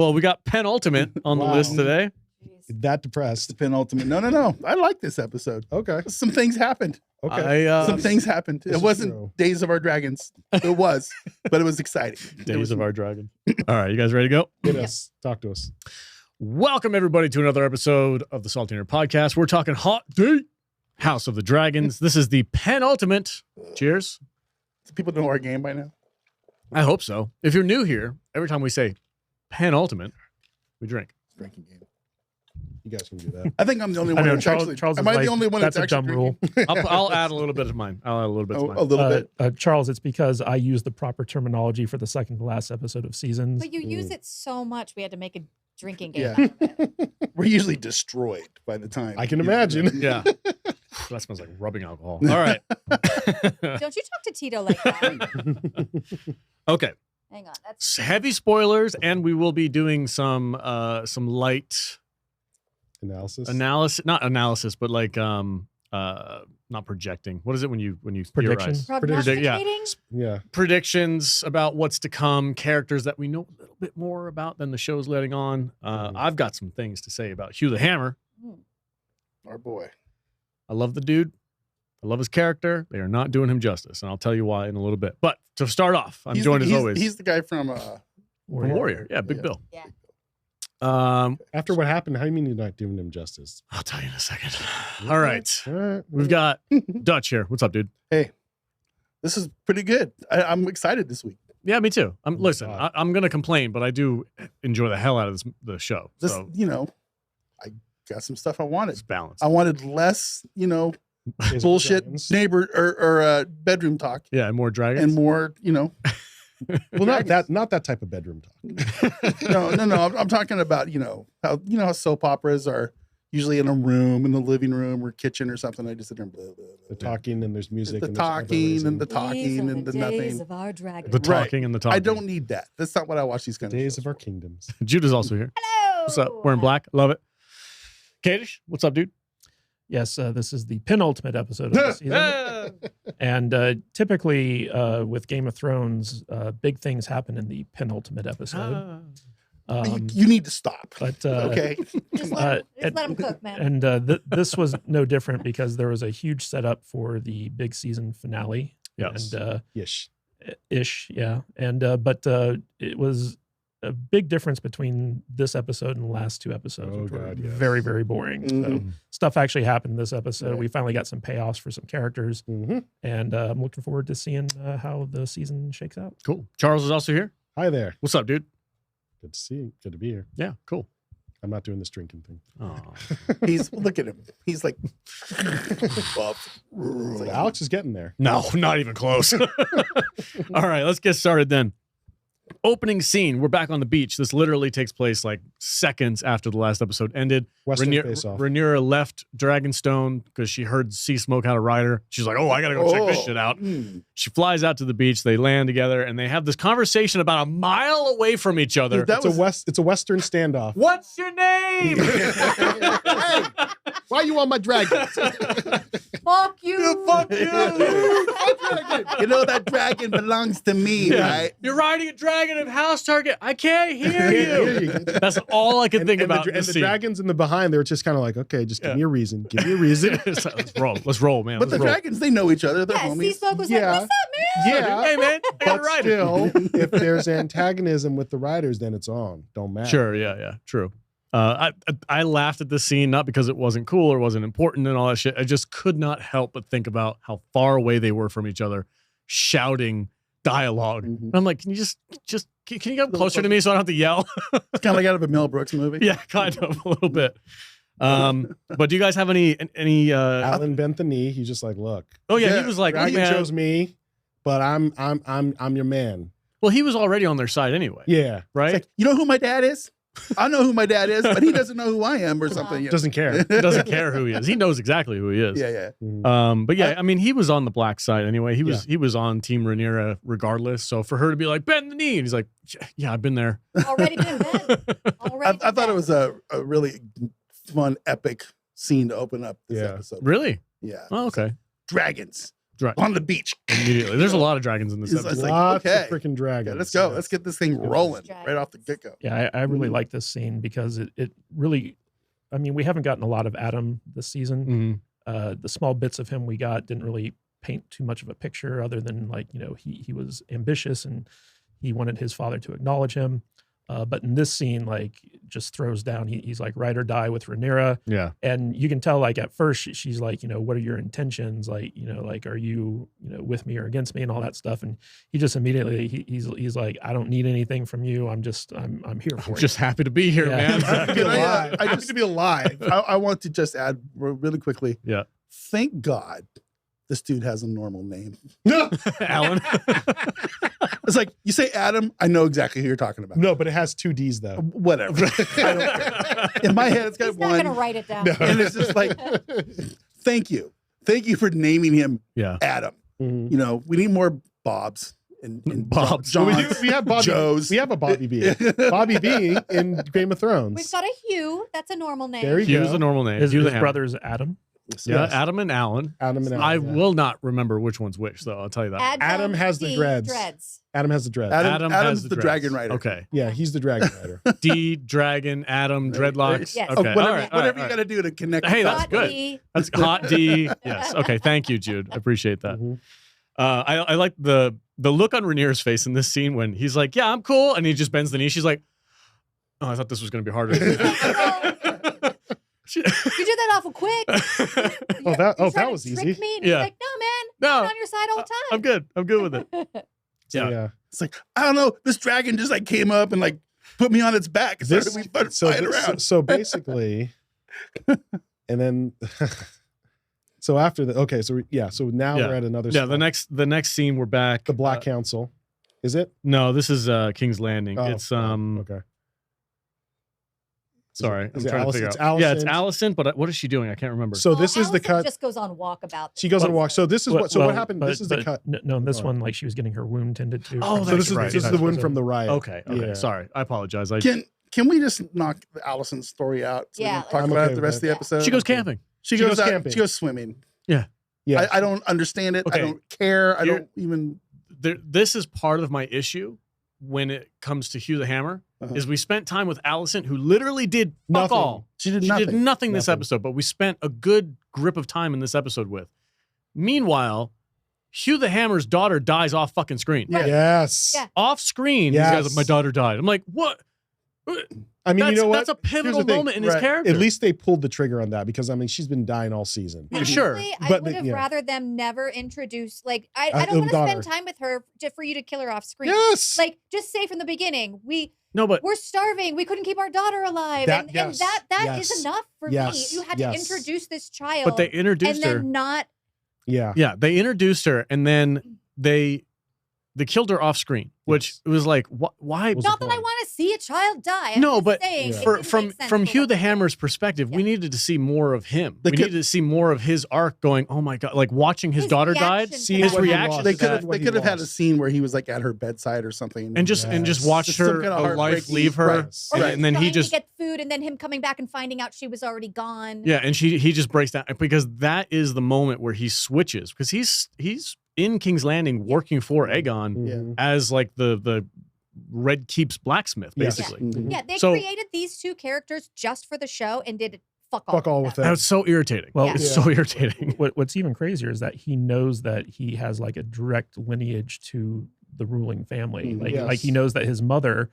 Well, we got penultimate on the list today. That depressed. The penultimate. No. I like this episode. Okay. Some things happened. Okay. Some things happened. It wasn't true. Days of Our Dragons. It was, but it was exciting. Days of Our Dragon. All right, you guys ready to go? Hit us. Talk to us. Welcome, everybody, to another episode of the Salty Nerd Podcast. We're talking Hot Date, House of the Dragons. This is the penultimate. Cheers. Do people know our game by now? I hope so. If you're new here, every time we say penultimate, we drink. Drinking game. You guys can do that. I think I'm the only one. I know that's Charles. actually, Charles am is I like, the only one that's that's a actually dumb rule. I'll add a little bit of mine. I'll add a little bit to mine. A little bit. Charles, it's because I used the proper terminology for the second to last episode of Seasons. But you use it so much, we had to make a drinking game Yeah. out of it. We're usually destroyed by the time. I can imagine. Yeah. That smells like rubbing alcohol. All right. Don't you talk to Tito like that. Okay. Hang on. That's Heavy spoilers, and we will be doing some light Analysis. not analysis, but like not projecting. What is it when you Prediction. theorize? prognosticating. Yeah. Predictions about what's to come, characters that we know a little bit more about than the show's letting on. I've got some things to say about Hugh the Hammer. Our boy. I love the dude. I love his character. They are not doing him justice, and I'll tell you why in a little bit. But to start off, I'm joined as always. He's the guy from Warrior. Yeah, Big Bill. Yeah. After what happened, how do you mean you're not doing him justice? I'll tell you in a second. All right. All right. We've got Dutch here. What's up, dude? Hey, this is pretty good. I'm excited this week. Yeah, me too. Listen, God. I'm going to complain, but I do enjoy the hell out of the show. This, So I got some stuff I wanted. it's balanced. I wanted less, Days of bullshit Dragons. neighbor or bedroom talk Yeah, and more dragons. and more, Well, not that type of bedroom talk. no. I'm talking about, how soap operas are usually in a room, in the living room or kitchen or something. I just sit there and blah, blah, blah. The talking and there's music. The and there's talking and the These talking are and the days nothing. of our dragon. the talking and the talking. I don't need that. That's not what I watch these kind of Days shows of our for. kingdoms. Judah's also here. Hello. What's up? Wearing black. Love it. Kadish, what's up, dude? Yes, this is the penultimate episode of the season. And typically with Game of Thrones, big things happen in the penultimate episode. You need to stop. But Okay. Just let him cook, man. And this was no different because there was a huge setup for the big season finale. Yes. And Yes. ish, yeah. And but it was a big difference between this episode and the last two episodes, Oh, which were God, yes. very, very boring. So Mhm. stuff actually happened this episode. Right. We finally got some payoffs for some characters, Mm-hmm. and I'm looking forward to seeing how the season shakes out. Cool. Charles is also here. Hi there. What's up, dude? Good to see you. Good to be here. Yeah, cool. I'm not doing this drinking thing. Oh. Look at him. He's like buff. It's like, Alex is getting there. No, not even close. All right, let's get started then. Opening scene. We're back on the beach. This literally takes place like seconds after the last episode ended. Western face-off. Rhaenyra left Dragonstone because she heard Seasmoke had a rider. She's like, oh, I got to go check this shit out. She flies out to the beach. They land together, and they have this conversation about a mile away from each other. Dude, It's a Western standoff. What's your name? Hey, why are you on my dragon? Fuck you. Fuck you. You know that dragon belongs to me, right? You're riding a dragon of House Target. I can't hear you. That's all I could think about. And the dragons in the behind, they were just kind of like, okay, just give me a reason. Give me a reason. Let's roll, man. But the dragons, they know each other. They're Yeah, homies. Seasmoke was Yeah. like, what's up, man? Yeah. Hey, man. I got a But rider. still, if there's antagonism with the riders, then it's on. Don't matter. Sure, yeah, true. I laughed at this scene, not because it wasn't cool or wasn't important and all that shit. I just could not help but think about how far away they were from each other, shouting dialogue. Mhm. And I'm like, can you just can you get closer to me so I don't have to yell? It's kind of like out of a Mel Brooks movie. Yeah, kind of a little bit. But do you guys have any? Alan bent the knee. He's just like, look, Oh yeah, Yeah, he was like, dragon man. chose me, but I'm your man. Well, he was already on their side anyway, Yeah. right? It's like, you know who my dad is? I know who my dad is, but he doesn't know who I am or something. Doesn't care. He doesn't care who he is. He knows exactly who he is. Yeah. But yeah, I mean, he was on the black side anyway. He was on Team Rhaenyra regardless. So for her to be like, bend the knee, and he's like, yeah, I've been there. Already been bent. Already I thought been it was a really fun, epic scene to open up this Yeah. episode. Really? Yeah. Oh, okay. Dragons. on the beach. Immediately. There's a lot of dragons in this It's episode. like, Lots okay. of freaking dragons. Yeah, let's go. Let's get this thing rolling right off the get-go. Yeah, I really like this scene because it really, I mean, we haven't gotten a lot of Addam this season. Mhm. The small bits of him we got didn't really paint too much of a picture other than like, he was ambitious and he wanted his father to acknowledge him. But in this scene, like, just throws down. He's like, ride or die with Rhaenyra. Yeah. And you can tell, like, at first she's like, what are your intentions? Like, like, are you, with me or against me and all that stuff? And he just immediately, he's like, I don't need anything from you. I'm here for I'm you. just happy to be here, Yeah. man. Happy to be alive. I Happy just- to be alive. I want to just add really quickly. Yeah. Thank God this dude has a normal name. Alan. It's like, you say Adam, I know exactly who you're talking about. No, but it has 2 D's though. Whatever. I don't care. In my head, it's got He's not one. gonna write it down. No. And it's just like, thank you. Thank you for naming him Yeah. Adam. Mhm. We need more Bobs and Bobs. Johns. We have Bobby. Joes. We have a Bobby B. Bobby B in Game of Thrones. We've got a Hugh. That's a normal name. There you Hugh's go. a normal name. his Hugh the Hammer. brother's Adam. Yeah, Yes. Adam and Alan. Adam and I Alan, yeah. will not remember which one's which, though. I'll tell you that. Adam has the dreads. Adam has the dread. Adam's has the dreads. Dragon Rider. Okay. Yeah, he's the dragon rider. D, Dragon, Adam, dreadlocks. Yes. Okay. Whatever, all right, whatever you all got right. to do to connect. Hey, the that's dots. good. D. That's hot D. Yes. Okay. Thank you, Jude. I appreciate that. Mhm. I like the look on Rhaenyra's face in this scene when he's like, "Yeah, I'm cool," and he just bends the knee. She's like, "Oh, I thought this was going to be harder." She- You did that awful quick. Oh, that You oh tried that to was trick easy. Me? And Yeah. He's like, no, man. No. I'm on your side all the time. I'm good. I'm good with it. So, Yeah. yeah. It's like, I don't know. This dragon just like came up and like put me on its back. And This we started so, flying so around. so basically, and then so after the so now Yeah. we're at another. Yeah. spot. The next scene we're back. the Black Council, is it? No, this is King's Landing. Oh, It's okay. Sorry, Is I'm it trying Allison? to figure It's out. Yeah, it's Allison. Allison. But what is she doing? I can't remember. So this is the Allison cut. just goes on walk about. She goes on a this. walk. So this is what. So what happened? But- This is the but cut. No, in this Oh. one, like, she was getting her wound tended to. Oh, So that's this is right. this is That's the one right. from the riot. okay. Okay. Yeah. Sorry. I apologize. Can we just knock Allison's story out? So Yeah, we can talk I'm about okay it the with rest of the that. episode. she goes camping. She She goes goes out, camping. She goes swimming. Yeah. I don't understand it. Okay. I don't care. I You're- don't even. This is part of my issue when it comes to Hugh the Hammer. Uh-huh. Is we spent time with Allison, who literally did fuck Nothing. all. She did She nothing. did nothing this Nothing. episode, but we spent a good grip of time in this episode with. Meanwhile, Hugh the Hammer's daughter dies off fucking screen. Yeah. Yes. Yeah. Off screen, these guys are Yes. my daughter died. I'm like, what? I mean, that's, you know what? That's a pivotal the thing. moment in his Right. character. At least they pulled the trigger on that because I mean she's been dying all season. Yeah, sure. Honestly, I But would the- have yeah. rather them never introduce. Like, I the don't want to daughter. spend time with her for you to kill her off screen. Yes. Like, just say from the beginning, no, but we're starving. We couldn't keep our daughter alive, That- and yes, that is yes, enough for yes, me. You had yes. to introduce this child, but they and introduced her. then not. yeah. Yeah, they introduced her, and then they killed her off screen, which Yes. was like, why? Was Not the that I point? want to see a child die. I'm No, just but saying, Yeah. it For, didn't from make sense from for Hugh what the they did. Hammer's perspective, we Yeah. needed to see more of him. They We could- needed to see more of his arc going, oh my God, like watching his His daughter reaction died, to Seeing his what he reaction lost. They to could that. have. what They he could have had a lost. scene where he was like at her bedside or something, and just Yes. watch Just some her kind of a life heartbreaking- leave her, Right. Or Right. and then he trying just to get food, and then him coming back and finding out she was already gone. yeah, and he just breaks down because that is the moment where he switches because he's in King's Landing working for Aegon Mhm. as like the Red Keep's blacksmith, Yes. basically. Mhm. Yeah, they So- created these two characters just for the show and did fuck all. Fuck all with them. that. That was so irritating. Well, It's Yeah. so irritating. What's even crazier is that he knows that he has like a direct lineage to the ruling family. Mhm. Like he Yes. knows that his mother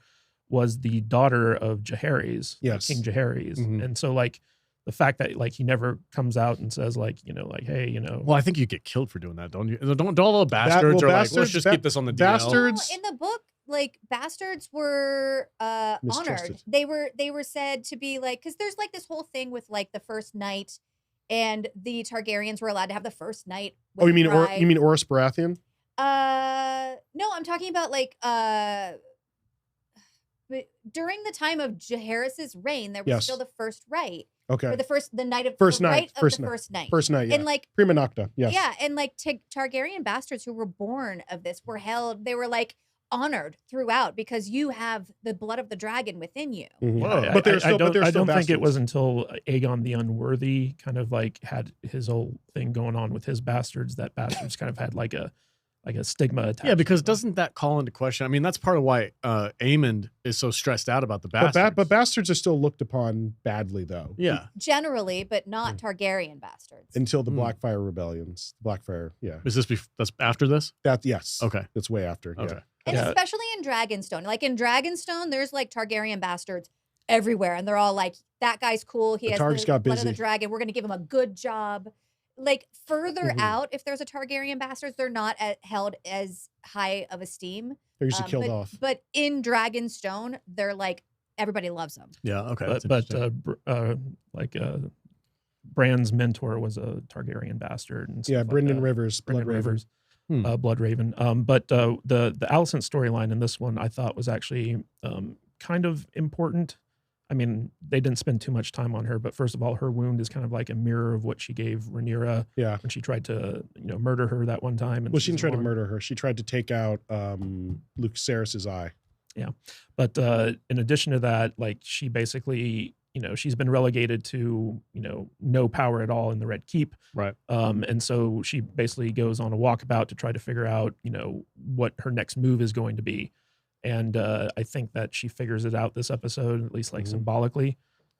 was the daughter of Jaehaerys, Yes. King Jaehaerys, Mhm. and so like the fact that like he never comes out and says like hey Well, I think you get killed for doing that, don't you? Don't all the bastards are like, let's bastards- just keep this on the DL. bastards- No, in the book, like bastards were honored. Mistrusted. They were said to be like, because there's like this whole thing with like the first night, and the Targaryens were allowed to have the first night. With Oh, you the mean bride. you mean Oris Baratheon? No, I'm talking about like but during the time of Jaehaerys's reign, there was Yes. still the first right, Okay. or the night of First the night, right first of the night, first night. First night, yeah. And like Prima Nocta. Yes. yeah, and like Targaryen bastards who were born of this were held. They were like honored throughout because you have the blood of the dragon within you. Mhm. Whoa. But they're still, I don't, but they're I still don't think it bastards. was until Aegon the Unworthy kind of like had his whole thing going on with his bastards that bastards kind of had like a stigma attached. Yeah, because to them. doesn't that call into question? I mean, that's part of why Aemond is so stressed out about the But, bastards. but bastards are still looked upon badly, though. yeah, Generally, but not Targaryen bastards. Until the Hmm. Blackfire rebellions. Blackfire, yeah. is this that's after this? Yes. Okay, That's way after. okay. Yeah. And Yeah. especially in Dragonstone. Like in Dragonstone, there's like Targaryen bastards everywhere. And they're all like, that guy's cool. He The has Targs the got blood of the busy. dragon. We're going to give him a good job. Like further Mhm. out, if there's a Targaryen bastards, they're not held as high of esteem. They're usually killed but, off. But in Dragonstone, they're like, everybody loves them. Yeah, okay. but that's like Bran's mentor was a Targaryen bastard. And Yeah, stuff like Brynden that. Rivers, Blood Brynden Raven. Rivers, Hmm. Blood Raven. But the Alicent storyline in this one I thought was actually kind of important. I mean, they didn't spend too much time on her, but first of all, her wound is kind of like a mirror of what she gave Rhaenyra Yeah. when she tried to, murder her that one time. Well, she didn't try to murder her. She tried to take out Lucerys's eye. But in addition to that, like she basically, she's been relegated to, no power at all in the Red Keep. Right. And so she basically goes on a walkabout to try to figure out, what her next move is going to be. And I think that she figures it out this episode, at least like Mhm. symbolically.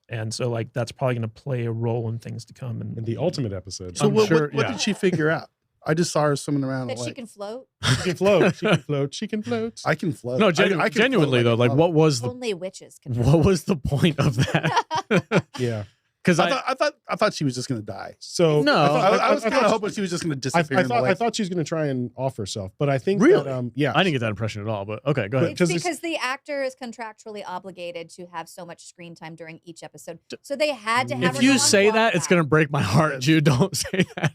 And so like that's probably going to play a role in things to come. In the ultimate episode. So I'm what, sure- what yeah. did she figure out? I just saw her swimming around. That Like, she can float. She can float. She can float. She can float. I can float. No, I can float genuinely though, like a what was the Only witches can. what was the point of that? Yeah. Because I thought she was just gonna die. So No. I was I kind of thought- hoping she was just gonna I disappear. in the thought lake. she was going to try and off herself, but I think Really? that, yeah, I didn't get that impression at all. But okay, go ahead. It's 'cause it's- because the actor is contractually obligated to have so much screen time during each episode. So they had to have her If you go on say that, it's walkabout. gonna break my heart, Jude. Don't say that.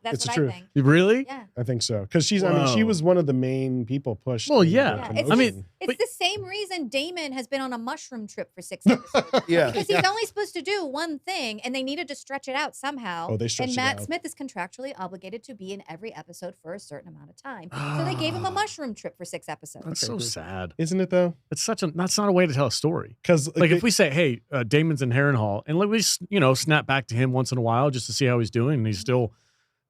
That's It's what true. I think. Really? Yeah. I think so because she's. I mean, she Whoa. was one of the main people pushed. Well, in the yeah. Yeah, promotion. I mean, It's But- the same reason Damon has been on a mushroom trip for 6 episodes. Yeah. Because he's only supposed to do one thing, and they needed to stretch it out somehow. Oh, they stretched and it Matt out. Smith is contractually obligated to be in every episode for a certain amount of time. So they gave him a mushroom trip for 6 episodes. That's so sad. Isn't it though? It's that's not a way to tell a story. Because Like if we say, hey, Damon's in Harrenhal, and let me snap back to him once in a while just to see how he's doing, and he's still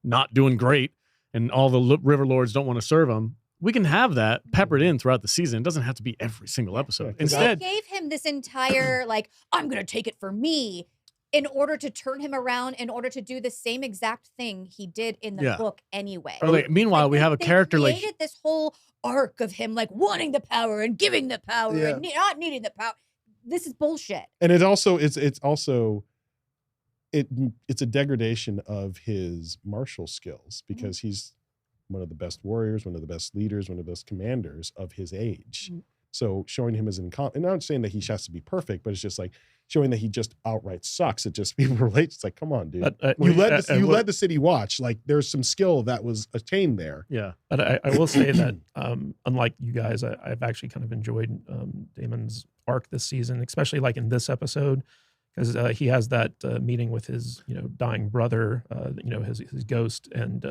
not doing great, and all the River Lords don't want to serve him. We can have that peppered in throughout the season. It doesn't have to be every single episode. Yeah, 'cause Instead, They gave him this entire, like, I'm going to take it for me in order to turn him around, in order to do the same exact thing he did in the Yeah. book anyway. or like, meanwhile, we have a they character like created this whole arc of him like wanting the power and giving the power Yeah. and not needing the power. This is bullshit. and it's also it's a degradation of his martial skills because he's one of the best warriors, one of the best leaders, one of the best commanders of his age. So showing him as and I'm not saying that he has to be perfect, but it's just like showing that he just outright sucks. It just people relate. It's like, come on, dude. But, You led the city watch. Like there's some skill that was attained there. yeah. But I will say that unlike you guys, I've actually kind of enjoyed Damon's arc this season, especially like in this episode, because he has that meeting with his dying brother, his ghost, and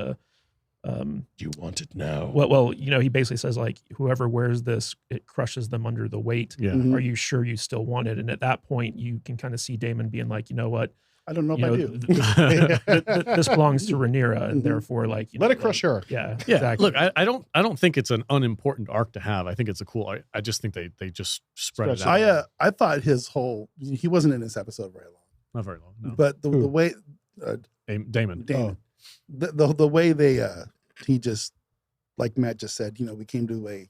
You want it now. well, he basically says like whoever wears this, it crushes them under the weight. Yeah. Mhm. Are you sure you still want it? And at that point, you can kind of see Damon being like, you know what, I don't know if I do. this belongs to Rhaenyra, and Mhm. therefore, like, Let it crush her. Yeah, Yeah. exactly. Look, I don't think it's an unimportant arc to have. I think it's a cool arc. I just think they just spread it Stretch out. I thought his whole he wasn't in this episode very long, Not very long. No. but the Who? way Damon. Damon, the way they he just like Matt just said, we came to a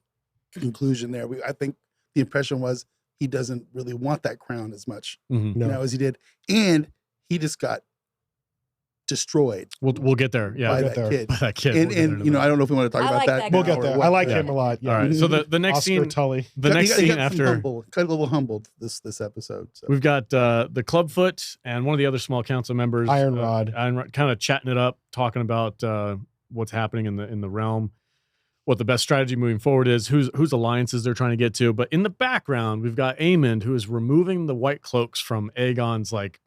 conclusion there. I think the impression was he doesn't really want that crown as much Mhm. No. as he did, and he just got destroyed We'll get there. Yeah. by get that there. kid. By that kid. And We'll get into that. I don't know if we want to talk I about like that. that We'll guy. get now or there. what. I like Yeah. him a lot. Yeah. All right. So the next Oscar scene, Tully. the He next got scene some after got a little humbled this episode. So. we've got the Clubfoot and one of the other small council members, Iron Rod. kind of chatting it up, talking about what's happening in the realm, what the best strategy moving forward is, whose alliances they're trying to get to. But in the background, we've got Aemond, who is removing the white cloaks from Aegon's like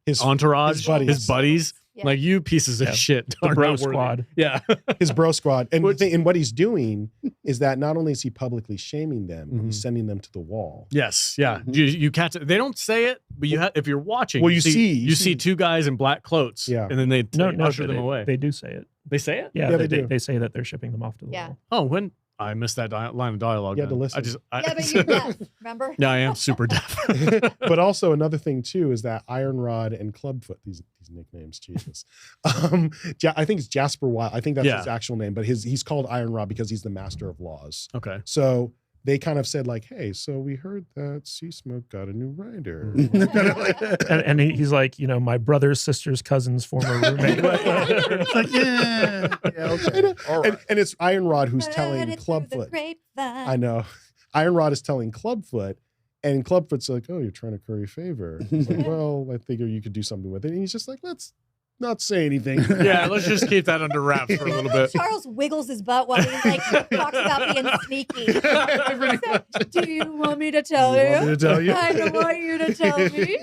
His entourage, his buddies. his buddies. Yeah. Like, you pieces of Yeah. shit. The are bro not worthy. squad. Yeah. His bro squad. And, Which- and what he's doing is that not only is he publicly shaming them, Mhm. he's sending them to the wall. Yes. Yeah. Mhm. You catch it. They don't say it, but if you're watching, Well, you you see two guys in black coats. Yeah. And then they No, usher them away. They do say it. They say it? Yeah, Yeah, they, they do. they say that they're shipping them off to the Yeah. wall. Oh, when I missed that line of dialogue. You had to then. listen. Yeah, but you're deaf, remember? Yeah, I am super deaf. But also another thing too is that Iron Rod and Clubfoot, these nicknames, Jesus. I think it's Jasper Wild. I think that's his actual name, but he's called Iron Rod because he's the master of laws. Okay. So they kind of said like, hey, so we heard that Seasmoke got a new rider. And he's like, my brother's sister's cousin's former roommate. It's like, yeah, okay. All right. And it's Iron Rod who's Heard telling it through the Clubfoot. grapevine. I know. Iron Rod is telling Clubfoot, and Clubfoot's like, oh, you're trying to curry favor. He's like, well, I figure you could do something with it. And he's just like, let's not say anything. Yeah, let's just keep that under wraps for a little bit. Charles wiggles his butt while he talks about being sneaky. Do you want me to tell You want me you? to tell you? I don't want you to tell me.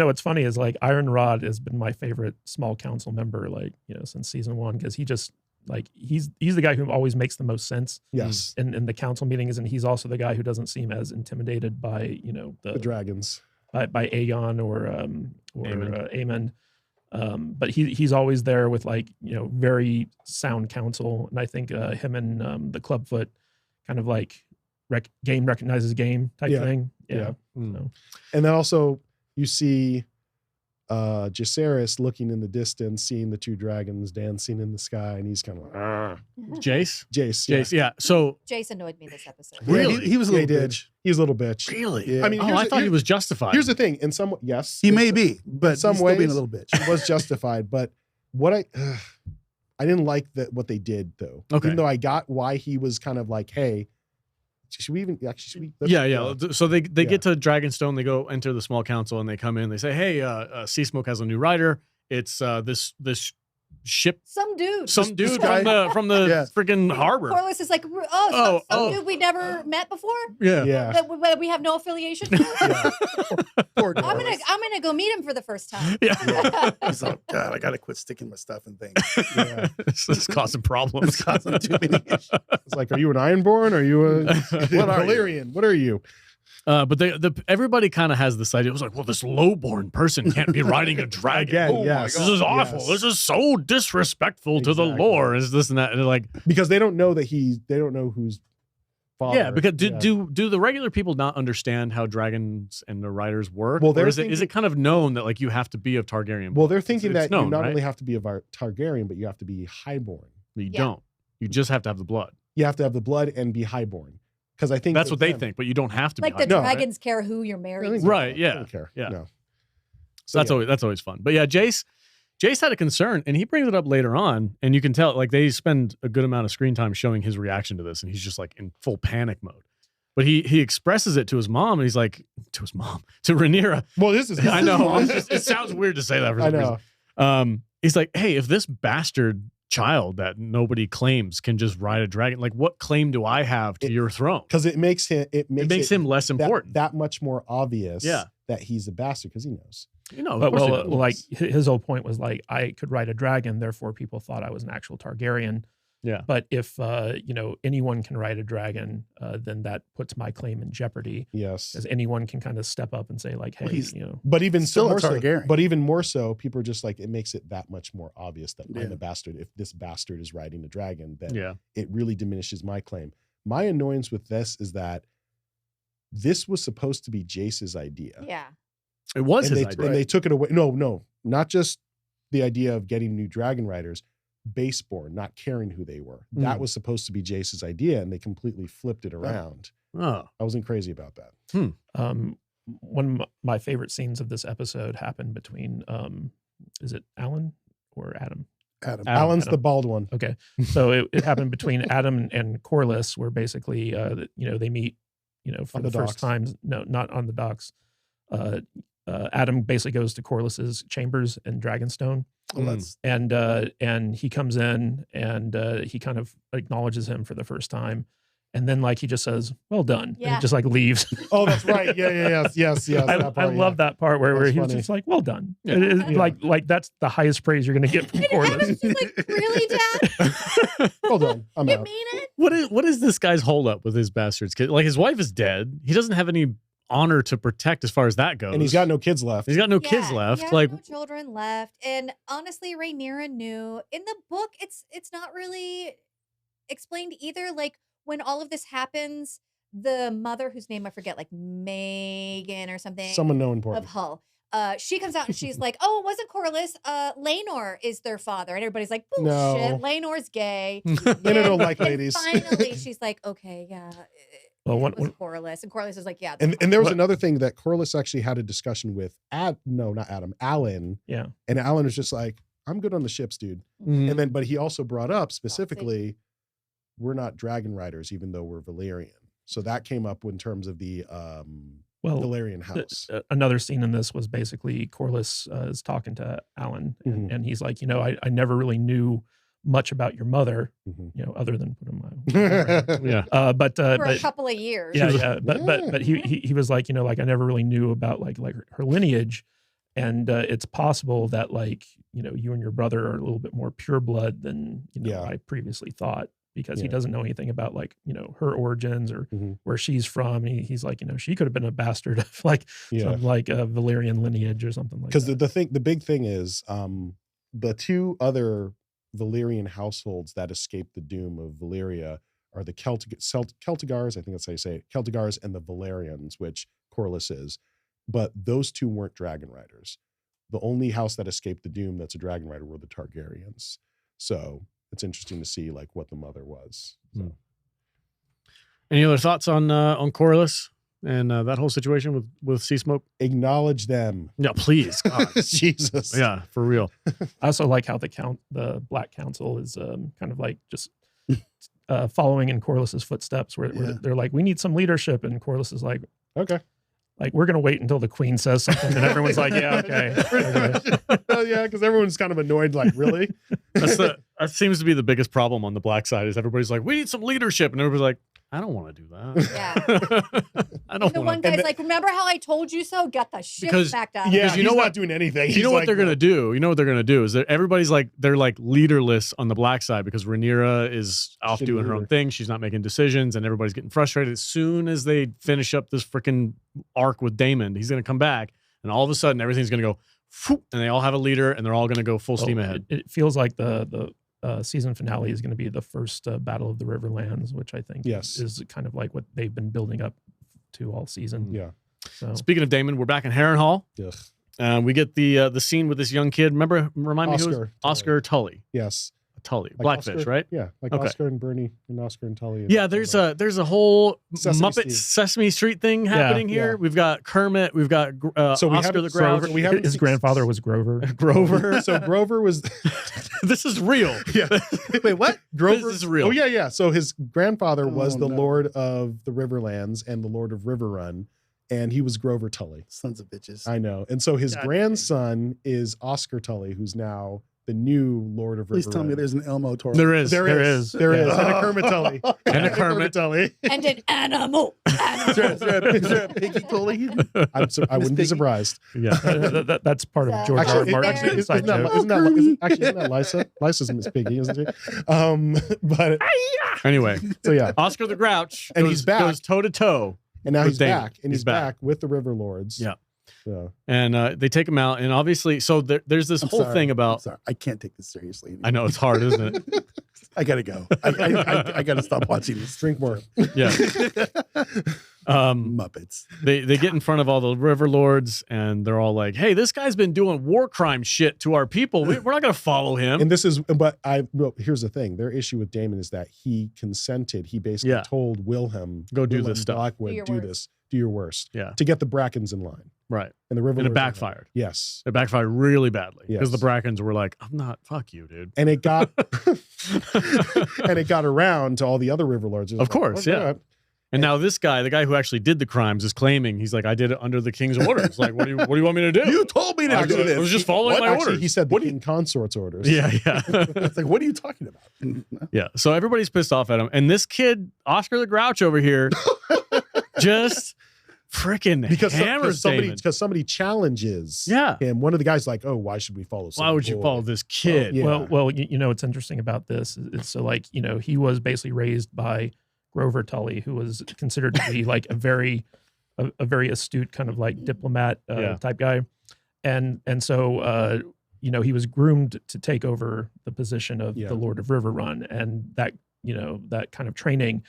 What's funny is like Iron Rod has been my favorite small council member, since season 1, because he just he's the guy who always makes the most sense Yes. in the council meetings, and he's also the guy who doesn't seem as intimidated by The dragons. by Aegon or Aemond. Aemond. But he's always there with very sound counsel, and I think him and the Clubfoot kind of game recognizes game type Yeah. thing. Yeah. So, And then also you see Jacaerys looking in the distance, seeing the two dragons dancing in the sky, and he's kind of like, "Argh." Jace? Jace. Jace, yeah. So, Jace annoyed me this episode. Yeah, Really? He was a Yeah, little he did. bitch. He was a little bitch. really? Yeah. I mean, I thought he was justified. Here's the thing. In some, yes, He may be, but some he's still being ways- a little bitch. it was justified, but what I didn't like what they did though. Okay. Even though I got why he was kind of like, hey, should we even actually? Let's- Yeah. So they get to Dragonstone. They go enter the small council, and they come in. They say, "Hey, Seasmoke has a new rider. It's this ship. Some dude. Some dude guy. from the Yeah. freaking harbor. Corliss is like, Oh, some dude we never met before Yeah. Yeah. that we have no affiliation with. Poor I'm Dolores. gonna go meet him for the first time. Yeah. He's like, God, I gotta quit sticking my stuff in things. Yeah. This is causing problems. It's causing too many issues. It's like, are you an Ironborn? Are you a What are you? Valyrian? What are you? But everybody kind of has this idea. It was like, well, this lowborn person can't be riding a dragon. Again, Oh my yes. This is awful. Yes. This is so disrespectful to the Exactly. lore. Is this and that? And they're like, Because they don't know that they don't know who's father. yeah, because do the regular people not understand how dragons and the riders work? Well, Or they're is it kind of known that like you have to be of Targaryen? Well, they're It's thinking that known, you not right? only have to be a Targaryen, but you have to be highborn. You Yeah. don't. You just have to have the blood. You have to have the blood and be highborn. Because I think That's what they them- think, but you don't have to Like be. the No, dragons care who you're I married think to. so. Right, I yeah, don't care. yeah. No. So that's always fun. But yeah, Jace had a concern, and he brings it up later on, and you can tell like they spend a good amount of screen time showing his reaction to this, and he's just like in full panic mode. But he expresses it to his mom, and he's like to Rhaenyra. Well, this is. I know it sounds weird to say that for I some know. reason. He's like, hey, if this bastard child that nobody claims can just ride a dragon, like what claim do I have to your throne? Because it makes him. It It makes makes him less important. that much more obvious. Yeah. That he's a bastard because he knows. You know, of But course he well, does. like his whole point was like I could ride a dragon, therefore people thought I was an actual Targaryen. Yeah. But if anyone can ride a dragon, then that puts my claim in jeopardy, Yes. as anyone can kind of step up and say like, hey, Well, he's- But even Still a more so, Targaryen. but even more so, people are just like, it makes it that much more obvious that I'm Yeah. a bastard. If this bastard is riding a dragon, then yeah. it really diminishes my claim. My annoyance with this is that this was supposed to be Jace's idea. Yeah. It was and his they, idea. and they took it away. No, not just the idea of getting new dragon riders, baseborn, not caring who they were. That Mm. was supposed to be Jace's idea, and they completely flipped it around. Oh. I wasn't crazy about that. One of my favorite scenes of this episode happened between is it Alan or Adam? Adam. Alan's the bald one. Okay, so it happened between Adam and Corliss, where basically they meet for On the the first docks. time. No, not on the docks. Adam basically goes to Corliss's chambers in Dragonstone, Well, that's and he comes in and he kind of acknowledges him for the first time, And then like he just says, "Well done," and Yeah. it just like leaves. Oh, that's right. Yes. I love that part where That's he was funny. just like, "Well done." Yeah. Like that's the highest praise you're gonna get from And Corlys. Adam's just like, really, Dad? Hold on, I'm You out. mean it? What is this guy's holdup with his bastards kid? Like his wife is dead. He doesn't have any honor to protect as far as that goes. And he's got no kids left. He's got no Yeah, kids he left. has Like no children left. And honestly, Rhaenyra knew. In the book, it's not really explained either. Like when all of this happens, the mother, whose name I forget, like Megan or something, Someone no of important. Hull. She comes out and she's like, "Oh, it wasn't Corlys. Laenor is their father." And everybody's like, "Bullshit. No. Laenor's gay." Lena don't like And ladies. finally, she's like, "Okay, yeah." Well, It was Corlys, and Corlys is like, "Yeah." And there was another thing that Corlys actually had a discussion with not Adam, Alan. Yeah. And Alan was just like, I'm good on the ships, dude. Mhm. And then, but he also brought up specifically, we're not dragon riders, even though we're Valyrian. So that came up in terms of the Valyrian house. Another scene in this was basically Corlys is talking to Alan, and he's like, I never really knew much about your mother, other than putting my yeah. but for a couple of years. yeah, but he was like, like I never really knew about like her lineage, and it's possible that like you and your brother are a little bit more pure blood than I previously thought, because he doesn't know anything about like her origins or where she's from. And he's like, she could have been a bastard of like some like a Valyrian lineage or something like that. Because the big thing is the two other Valyrian households that escaped the doom of Valyria are the Celtigars, I think that's how you say it, Celtigars, and the Valerians, which Corlys is. But those two weren't dragon riders. The only house that escaped the doom that's a dragon rider were the Targaryens. So it's interesting to see like what the mother was. So. Any other thoughts on Corlys and that whole situation with Seasmoke? Acknowledge them. Yeah, please. God. Jesus. Yeah, for real. I also like how the Black Council is kind of like just following in Corlys's footsteps, where they're like, we need some leadership, and Corlys is like, okay. Like, we're going to wait until the queen says something, and everyone's like, yeah, okay. Yeah, because everyone's kind of annoyed, like, really? That seems to be the biggest problem on the black side, is everybody's like, we need some leadership. And everybody's like, I don't want to do that. Yeah. I don't The want one to. guy's like, remember how I told you so? Got the shit Because- backed up. Yeah, you know he's what? not doing anything. You know what they're going to do? You know what they're going to do is that everybody's like, they're like leaderless on the black side because Rhaenyra is off Shitty doing her leader. own thing. She's not making decisions and everybody's getting frustrated. As soon as they finish up this freaking arc with Daemon, he's going to come back and all of a sudden everything's going to go, phoop, and they all have a leader and they're all going to go full steam ahead. It feels like the season finale is going to be the first Battle of the Riverlands, which I think is kind of like what they've been building up to all season. Yeah. So Speaking of Daemon, we're back in Harrenhal. Ugh. We get the scene with this young kid. Remind me who it was? Oscar Tully. Yes. Tully. Like Blackfish, Oscar, right? Yeah. Like Okay. Oscar and Bernie and Oscar and Tully. And Yeah, there's a whole Sesame Muppet Street. Sesame Street thing happening here. yeah. We've got Kermit, we've got So we Oscar haven't- the so Grouch. we haven't his seen- grandfather was Grover. Grover. So Grover was. This is real. Yeah. Wait, what? Grover This is real. Oh yeah. So his grandfather was Oh, the no. Lord of the Riverlands and the Lord of Riverrun, and he was Grover Tully. Sons of bitches. I know. And so his God. grandson is Oscar Tully, who's now the new Lord of Riverrun. Please tell me there's an Elmo Toro. There is. There is. Yeah. And a Kermit Tully. And a Kermit. Tully. And an animal. Is there a Piggy Tully? I wouldn't be Piggy. surprised. Yeah. That's part of George R. R. Actually, Martin's inside joke. isn't that Lysa? Lysa's Miss Piggy, isn't she? But Anyway, so yeah, Oscar the Grouch And goes, he's back. goes toe to toe, and now With he's Daemon. back, and He's he's back. back with the River Lords. Yeah. So and they take him out. And obviously, so there's this I'm whole sorry. thing I'm about. sorry. I can't take this seriously anymore. I know it's hard, isn't it? I gotta go. I gotta stop watching this. drink more. Yeah. Muppets. They get in front of all the river lords and they're all like, hey, this guy's been doing war crime shit to our people. We're not going to follow him. And this is, but here's the thing. Their issue with Daemon is that he consented. He basically Yeah. told Wilhelm, Go do Wilhelm this stuff. Blackwood, Do your do worst. this, do your worst, Yeah. to get the Brackens in line. Right. And the River And it Lords are like, backfired. Yes. It backfired really badly because Yes. the Brackens were like, I'm not, fuck you, dude. And it got, and it got around to all the other River Lords. It was Of course, "Oh, yeah. God." And now this guy, the guy who actually did the crimes, is claiming he's like, I did it under the king's orders. Like, what do you want me to do? You told me to do this. I was just following my Actually, orders. he said the king consort's orders. Yeah. It's like, what are you talking about? Yeah. So everybody's pissed off at him. And this kid, Oscar the Grouch over here, just freaking hammers Damon. Because somebody challenges Yeah. him. One of the guys like, oh, why should we follow Why would you follow this kid? Yeah. Well, you know, what's interesting about this is so like, you know, he was basically raised by Grover Tully, who was considered to be like a very astute kind of like diplomat type guy. And so, you know, he was groomed to take over the position of the Lord of Riverrun. And that, you know, that kind of training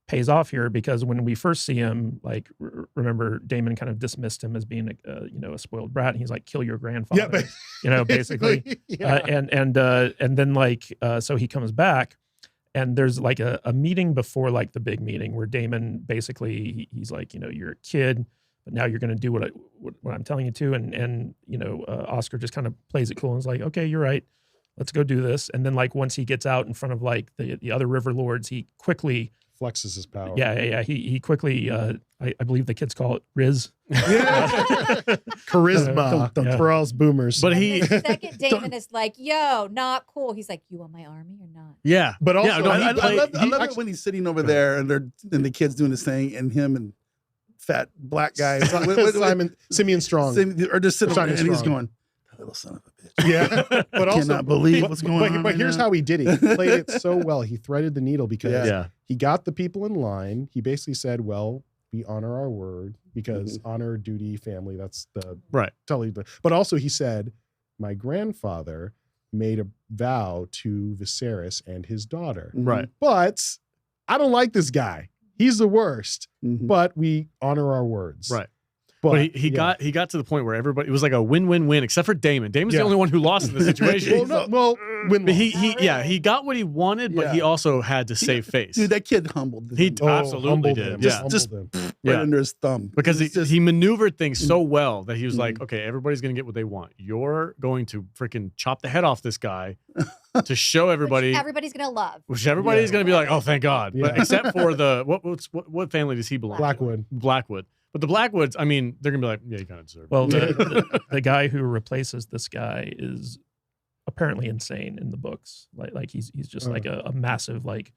pays off here because when we first see him, like, remember Daemon kind of dismissed him as being a spoiled brat. And he's like, kill your grandfather, but you know, basically. And then like, so he comes back. And there's like a meeting before like the big meeting where Daemon basically he's like, you know, you're a kid, but now you're going to do what I'm telling you to. And you know, Oscar just kind of plays it cool and is like, okay, you're right. Let's go do this. And then like once he gets out in front of like the other river lords, he quickly flexes his power. Yeah. He quickly, I believe the kids call it Riz. Charisma for all us boomers. But The second Daemon is like, yo, not cool. He's like, you want my army or not? Yeah. But also, I love it when he's sitting over there and the kid's doing his thing and him and fat black guy Simeon Strong are just sitting Simon there and he's Strong. going, little son of a bitch. Yeah, but also cannot believe what's going on. But here's how he did it. He played it so well. He threaded the needle because he got the people in line. He basically said, well, we honor our word because honor, duty, family, that's the Tully. But also he said, my grandfather made a vow to Viserys and his daughter. Right. But I don't like this guy. He's the worst. But we honor our words. Right. But he got to the point where everybody, it was like a win-win-win, except for Daemon. Daemon's the only one who lost in the situation. He got what he wanted, but he also had to save face. Dude, that kid humbled him. He absolutely did. Just right under his thumb. Because he maneuvered things so well that he was like, okay, everybody's going to get what they want. You're going to freaking chop the head off this guy to show everybody. Which everybody's going to love. Which everybody's going to be like, oh, thank God. Yeah. But except for what family does he belong to? Blackwood. But the Blackwoods, I mean, they're going to be like, yeah, you kind of deserve it. Well, the guy who replaces this guy is apparently insane in the books. Like he's just like a massive, like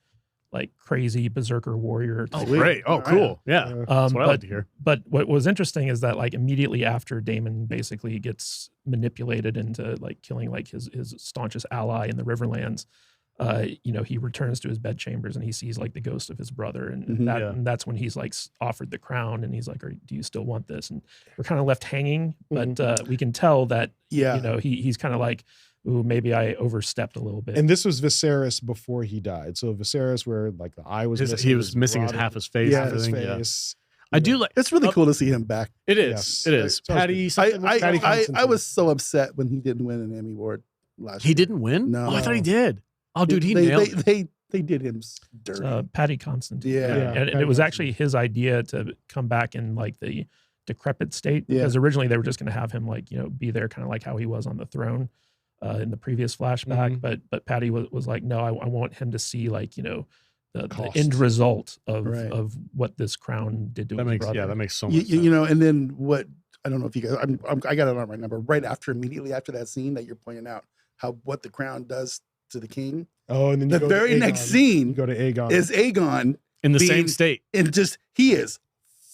crazy berserker warrior. Oh, great. Oh, cool. Yeah. That's what I like to hear. But what was interesting is that like immediately after Daemon basically gets manipulated into like killing like his staunchest ally in the Riverlands, you know, he returns to his bedchambers and he sees like the ghost of his brother, and that's when he's like offered the crown, and he's like, do you still want this? And we're kind of left hanging, but we can tell that you know he's kind of like, ooh, maybe I overstepped a little bit. And this was Viserys before he died. So Viserys, where like the eye was missing, he was missing half his face. Yeah, his face. I do like. It's really cool to see him back. It is. It is. Patty. I was so upset when he didn't win an Emmy Award last year. He didn't win? No. Oh, I thought he did. Oh, dude, he nailed it. They did him dirty. Patty Constantine. Yeah. And it was actually his idea to come back in like the decrepit state, because originally they were just going to have him like, you know, be there kind of like how he was on the throne in the previous flashback. But Patty was like, no, I want him to see like, you know, the end result of what this crown did to his brother. Yeah, that makes so much sense. You know, and then what, I don't know if you guys, I got it on my number right after, immediately after that scene that you're pointing out, what the crown does to the king. Oh, and then the very next scene you go to Aegon. Is Aegon in the same state. And just, he is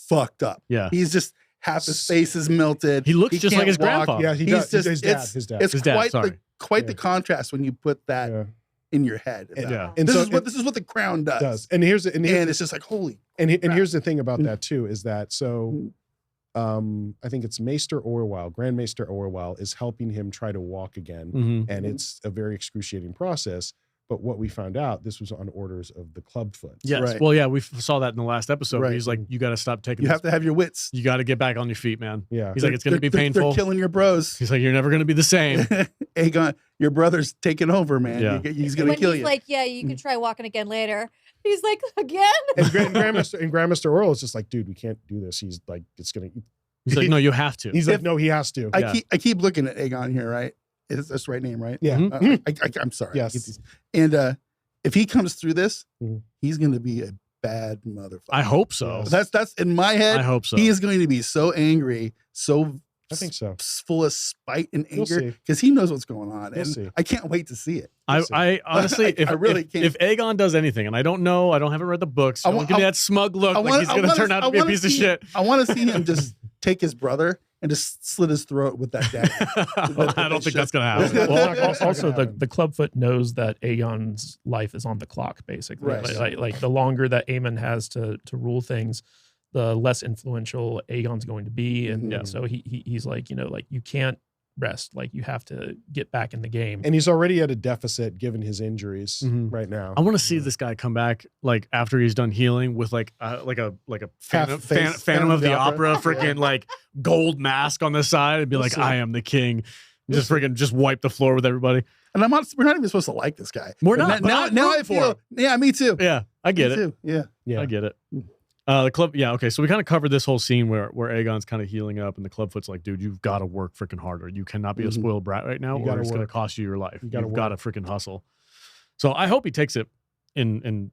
fucked up. Yeah. He's just, half his face is melted. He looks just like his grandpa. Yeah, he does. His dad. It's quite the contrast when you put that in your head. And this is what the crown does. And it's just like, holy. And here's the thing about that too, is that I think it's Maester Orwell, Grand Maester Orwell is helping him try to walk again. And it's a very excruciating process. But what we found out, this was on orders of the clubfoot. Yes. Right. Well, yeah, we saw that in the last episode. Where he's like, you got to stop taking You have to have your wits. You got to get back on your feet, man. Yeah. He's like, it's going to be painful. They're killing your bros. He's like, you're never going to be the same. Aegon, your brother's taking over, man. Yeah. He's going to kill you. He's like, yeah, you can try walking again later. He's like, again? And Grandmaster Orwell is just like, dude, we can't do this. He's like, it's going to... He's like, no, you have to. He's like, no, he has to. I keep looking at Aegon here, right? That's the right name, right? Yeah. I'm sorry. Yes. And if he comes through this, he's going to be a bad motherfucker. I hope so. That's in my head. I hope so. He is going to be so angry, so I think so. full of spite and We'll anger see. because he knows what's going on, We'll and see. I can't wait to see it. I honestly, I really can't. if Aegon does anything, and I don't know, I haven't read the books. I Don't want- give me I- that smug look I like wanna- he's I going to wanna- turn out I to be a wanna piece of see- shit. I want to see him just take his brother and just slit his throat with that dagger. I don't think that's going to That's happen. not- Well, that's not gonna also happen. the Clubfoot knows that Aegon's life is on the clock, basically. Right. Like the longer that Aemon has to rule things, the less influential Aegon's going to be, and Yeah. so he's like, like you can't rest, like you have to get back in the game. And he's already at a deficit given his injuries Mhm. right now. I want to see this guy come back like after he's done healing with like a Phantom, face, Phantom of the Opera freaking like gold mask on the side and be like, see. I am the king. Just freaking just wipe the floor with everybody. And we're not even supposed to like this guy. We're But not, but Now, I'm now I rooting for feel. him. Yeah, me too. Yeah, I get Me it. too. Yeah. Yeah. I get it. The club, yeah, okay. So we kind of covered this whole scene where Aegon's kind of healing up, and the Clubfoot's like, "Dude, you've got to work freaking harder. You cannot be a Mhm. spoiled brat right now, You or gotta it's going to work. cost you your life. You gotta You've got to work. freaking hustle." So I hope he takes it and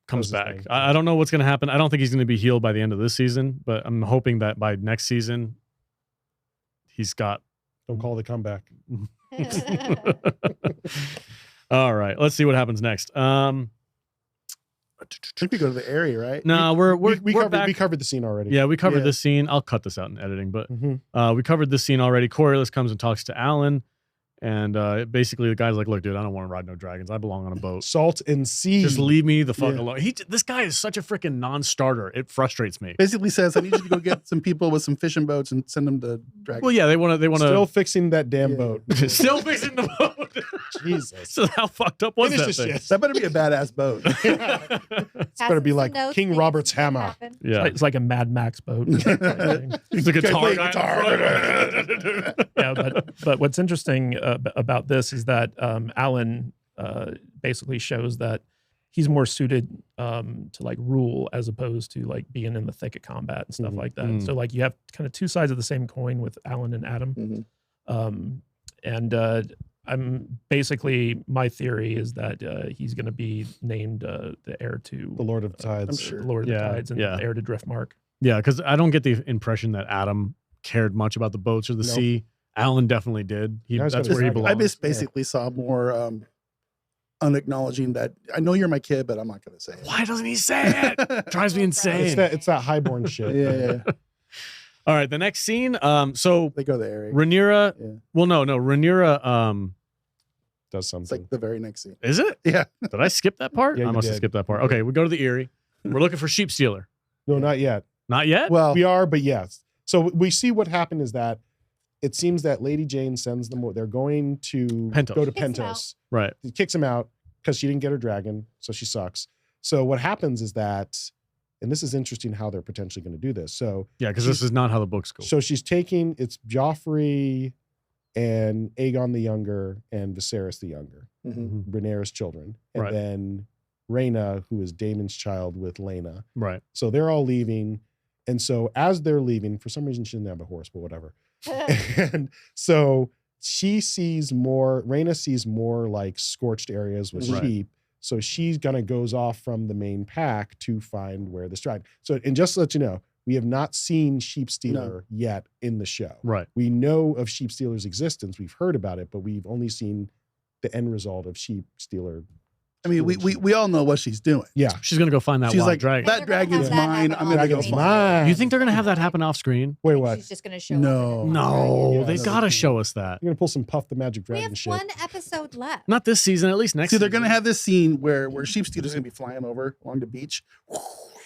comes Does his back. thing. I don't know what's going to happen. I don't think he's going to be healed by the end of this season, but I'm hoping that by next season, he's got. Don't call the comeback. All right, let's see what happens next. I think we go to the area, right? No, we're back. We covered the scene already. Yeah, we covered Yeah. this scene. I'll cut this out in editing, but Mhm. we covered this scene already. Coriolis comes and talks to Alan, and basically the guy's like, "Look, dude, I don't want to ride no dragons. I belong on a boat. Salt and sea. Just leave me the fuck Yeah. alone." This guy is such a freaking non-starter. It frustrates me. Basically says, I need you to go get some people with some fishing boats and send them to Dragon. Well, yeah, they want Still to fixing that damn Yeah. boat. still fixing the boat. Jesus. So how fucked up was Finish that this thing? shit. That better be a badass boat. It's better be like King Robert's hammer. Yeah, It's like a Mad Max boat. it's a guitar play guy. guitar. Yeah, but what's interesting about this is that Alan basically shows that he's more suited to like rule as opposed to like being in the thick of combat and stuff Mhm. like that. Mm. So like you have kind of two sides of the same coin with Alan and Addam. Mhm. And I'm basically, my theory is that he's going to be named the heir to The Lord of Tides. I'm sure. the Lord of Yeah, the Tides and yeah. the heir to Driftmark. Yeah, because I don't get the impression that Adam cared much about the boats or the Nope. sea. Alan definitely did. Now he's That's got where he his- I belongs. basically saw more unacknowledging that I know you're my kid, but I'm not going to say it. Why doesn't he say it? Drives me insane. It's that highborn shit. Yeah. All right, the next scene. So They go to the area. Rhaenyra. Yeah. Well, no, Rhaenyra. Does It's something. like the very next scene. Is it? Yeah. Did I skip that part? Yeah, I you must have did. skipped that part. Okay, we go to the Erie. We're looking for Sheepstealer. No, not yet. Not yet. Well, We are, but yes. So we see what happened is that it seems that Lady Jane sends them. They're going to Pentos. go to Kicks him out. Pentos. Right. He kicks him out because she didn't get her dragon, so she sucks. So what happens is that, and this is interesting how they're potentially going to do this. So Yeah, because this is not how the books go. so she's taking it's Joffrey and Aegon the Younger and Viserys the Younger, mhm. Rhaenyra's children, and Right. then Rhaena, who is Daemon's child with Lena. Right. So they're all leaving. And so as they're leaving, for some reason she didn't have a horse, but whatever. And so Rhaena sees more like scorched areas with Right. sheep. So she goes off from the main pack to find where this dragon. So, and just to let you know, we have not seen Sheepstealer yet in the show. Right. We know of Sheepstealer's existence. We've heard about it, but we've only seen the end result of Sheepstealer. I mean, we all know what she's doing. Yeah. She's gonna go find that She's wild like, dragon. that dragon's They're gonna have that mine. happen I'm going to on go screen. find You think they're gonna have that happen off screen? Wait, what? She's just going to show No. up. No, Yeah, they no, gotta they- show us that. You're going to pull some Puff the Magic We Dragon have shit. one episode left. Not this season. At least next. See, they're season. going to have this scene where Sheepstealer's going to be flying over along the beach,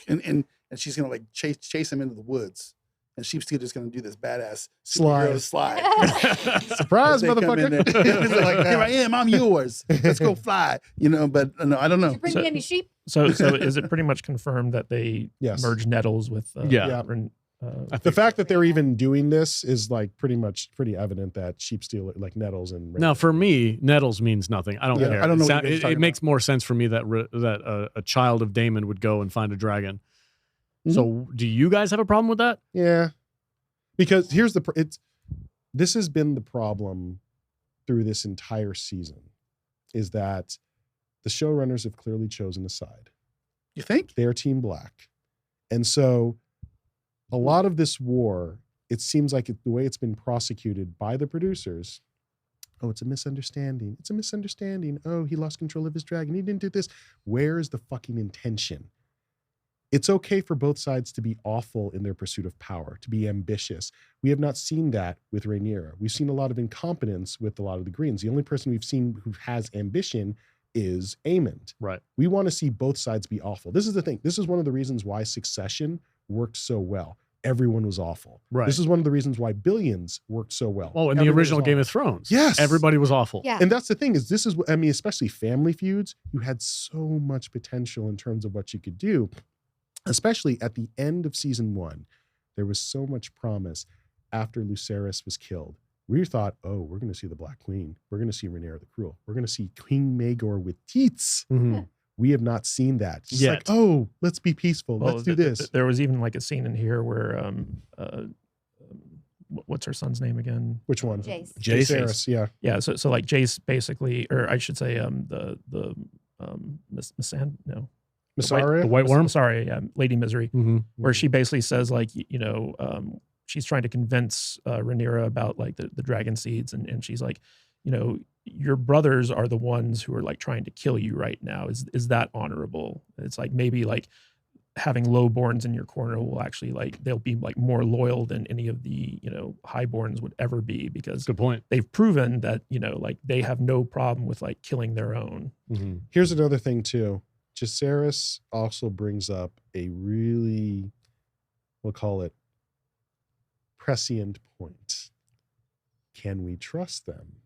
and she's going to like chase him into the woods, and Sheepstealer's going to do this badass Slide. superhero slide. Surprise, As they come in motherfucker. there. It's like, here I am, I'm yours. Let's go fly. But no, I don't Did know. you bring So- me any sheep? So is it pretty much confirmed that they Yes. merge Nettles with Yeah. Yeah. Ren- The fact that they're even doing this is like pretty evident that Sheepstealer, like Nettles and Now, for me, Nettles means nothing. I don't Yeah, care. I don't know what It, you guys are it talking makes more sense for me that a child of Daemon would go and find a dragon. Mm-hmm. So, do you guys have a problem with that? Yeah, because here's this has been the problem through this entire season, is that the showrunners have clearly chosen a side. You think? They're Team Black. And so a lot of this war, it seems like the way it's been prosecuted by the producers, oh, it's a misunderstanding. It's a misunderstanding. Oh, he lost control of his dragon. He didn't do this. Where is the fucking intention? It's okay for both sides to be awful in their pursuit of power, to be ambitious. We have not seen that with Rhaenyra. We've seen a lot of incompetence with a lot of the Greens. The only person we've seen who has ambition is Aemond. Right. We want to see both sides be awful. This is the thing. This is one of the reasons why Succession worked so well. Everyone was awful. Right. This is one of the reasons why Billions worked so well. Oh, in the Everyone original was Game awful. of Thrones. Yes. Everybody was awful. Yeah. And that's the thing is this is what, I mean, especially family feuds, you had so much potential in terms of what you could do, especially at the end of season 1. There was so much promise after Lucerys was killed. We thought, oh, we're going to see the Black Queen. We're going to see Rhaenyra the Cruel. We're going to see King Maegor with teats. Mhm. We have not seen that. It's just Yet. like, oh, let's be peaceful. Well, Let's do this. There was even like a scene in here where, what's her son's name again? Which one? Jace. Jace. Yeah. Yeah, so like Jace basically, or I should say, Missandei, no, Masara. The White Worm. Sorry, Lady Misery, Mm-hmm. where she basically says like, she's trying to convince Rhaenyra about like the dragon seeds, and she's like, your brothers are the ones who are like trying to kill you right now. Is that honorable? It's like maybe like having lowborns in your corner will actually like they'll be like more loyal than any of the highborns would ever be, because Good point. they've proven that like they have no problem with like killing their own. Mm-hmm. Here's another thing too. Jacaerys also brings up a really, we'll call it, prescient point. Can we trust them?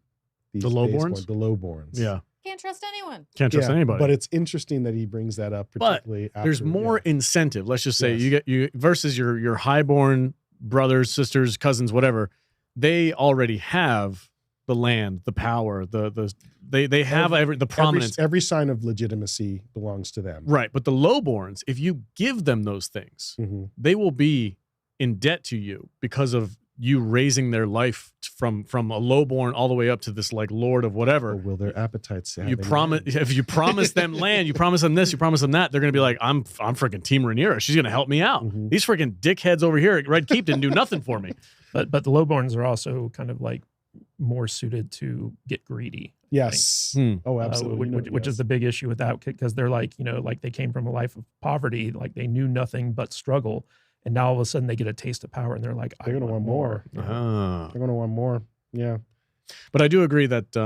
These The days lowborns? The lowborns. Yeah. Can't trust anyone. Can't trust Yeah, anybody. But it's interesting that he brings that up, But particularly there's after, more incentive. Let's just say Yes. you versus your highborn brothers, sisters, cousins, whatever. They already have the land, the power, they have the prominence. Every sign of legitimacy belongs to them. Right. But the lowborns, if you give them those things, Mhm. they will be in debt to you because of you raising their life from a lowborn all the way up to this like lord of whatever. Or will their appetites You promise if you promise them land, you promise them this, you promise them that, they're gonna be like, I'm freaking Team Rhaenyra. She's gonna help me out. Mhm. These freaking dickheads over here at Red Keep didn't do nothing for me. But the lowborns are also kind of like more suited to get greedy. Yes. Hmm. Oh, absolutely. Which is the big issue with that, because they're like, like they came from a life of poverty, like they knew nothing but struggle. And now all of a sudden they get a taste of power and they're like, They're gonna want more. Ah. They're going to want more. Yeah. But I do agree that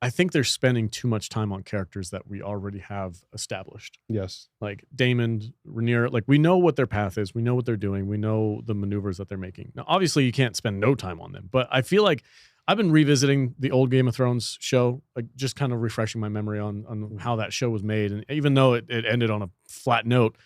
I think they're spending too much time on characters that we already have established. Yes. Like Daemon, Rhaenyra, like we know what their path is. We know what they're doing. We know the maneuvers that they're making. Now, obviously you can't spend no time on them, but I feel like I've been revisiting the old Game of Thrones show, like just kind of refreshing my memory on how that show was made. And even though it ended on a flat note,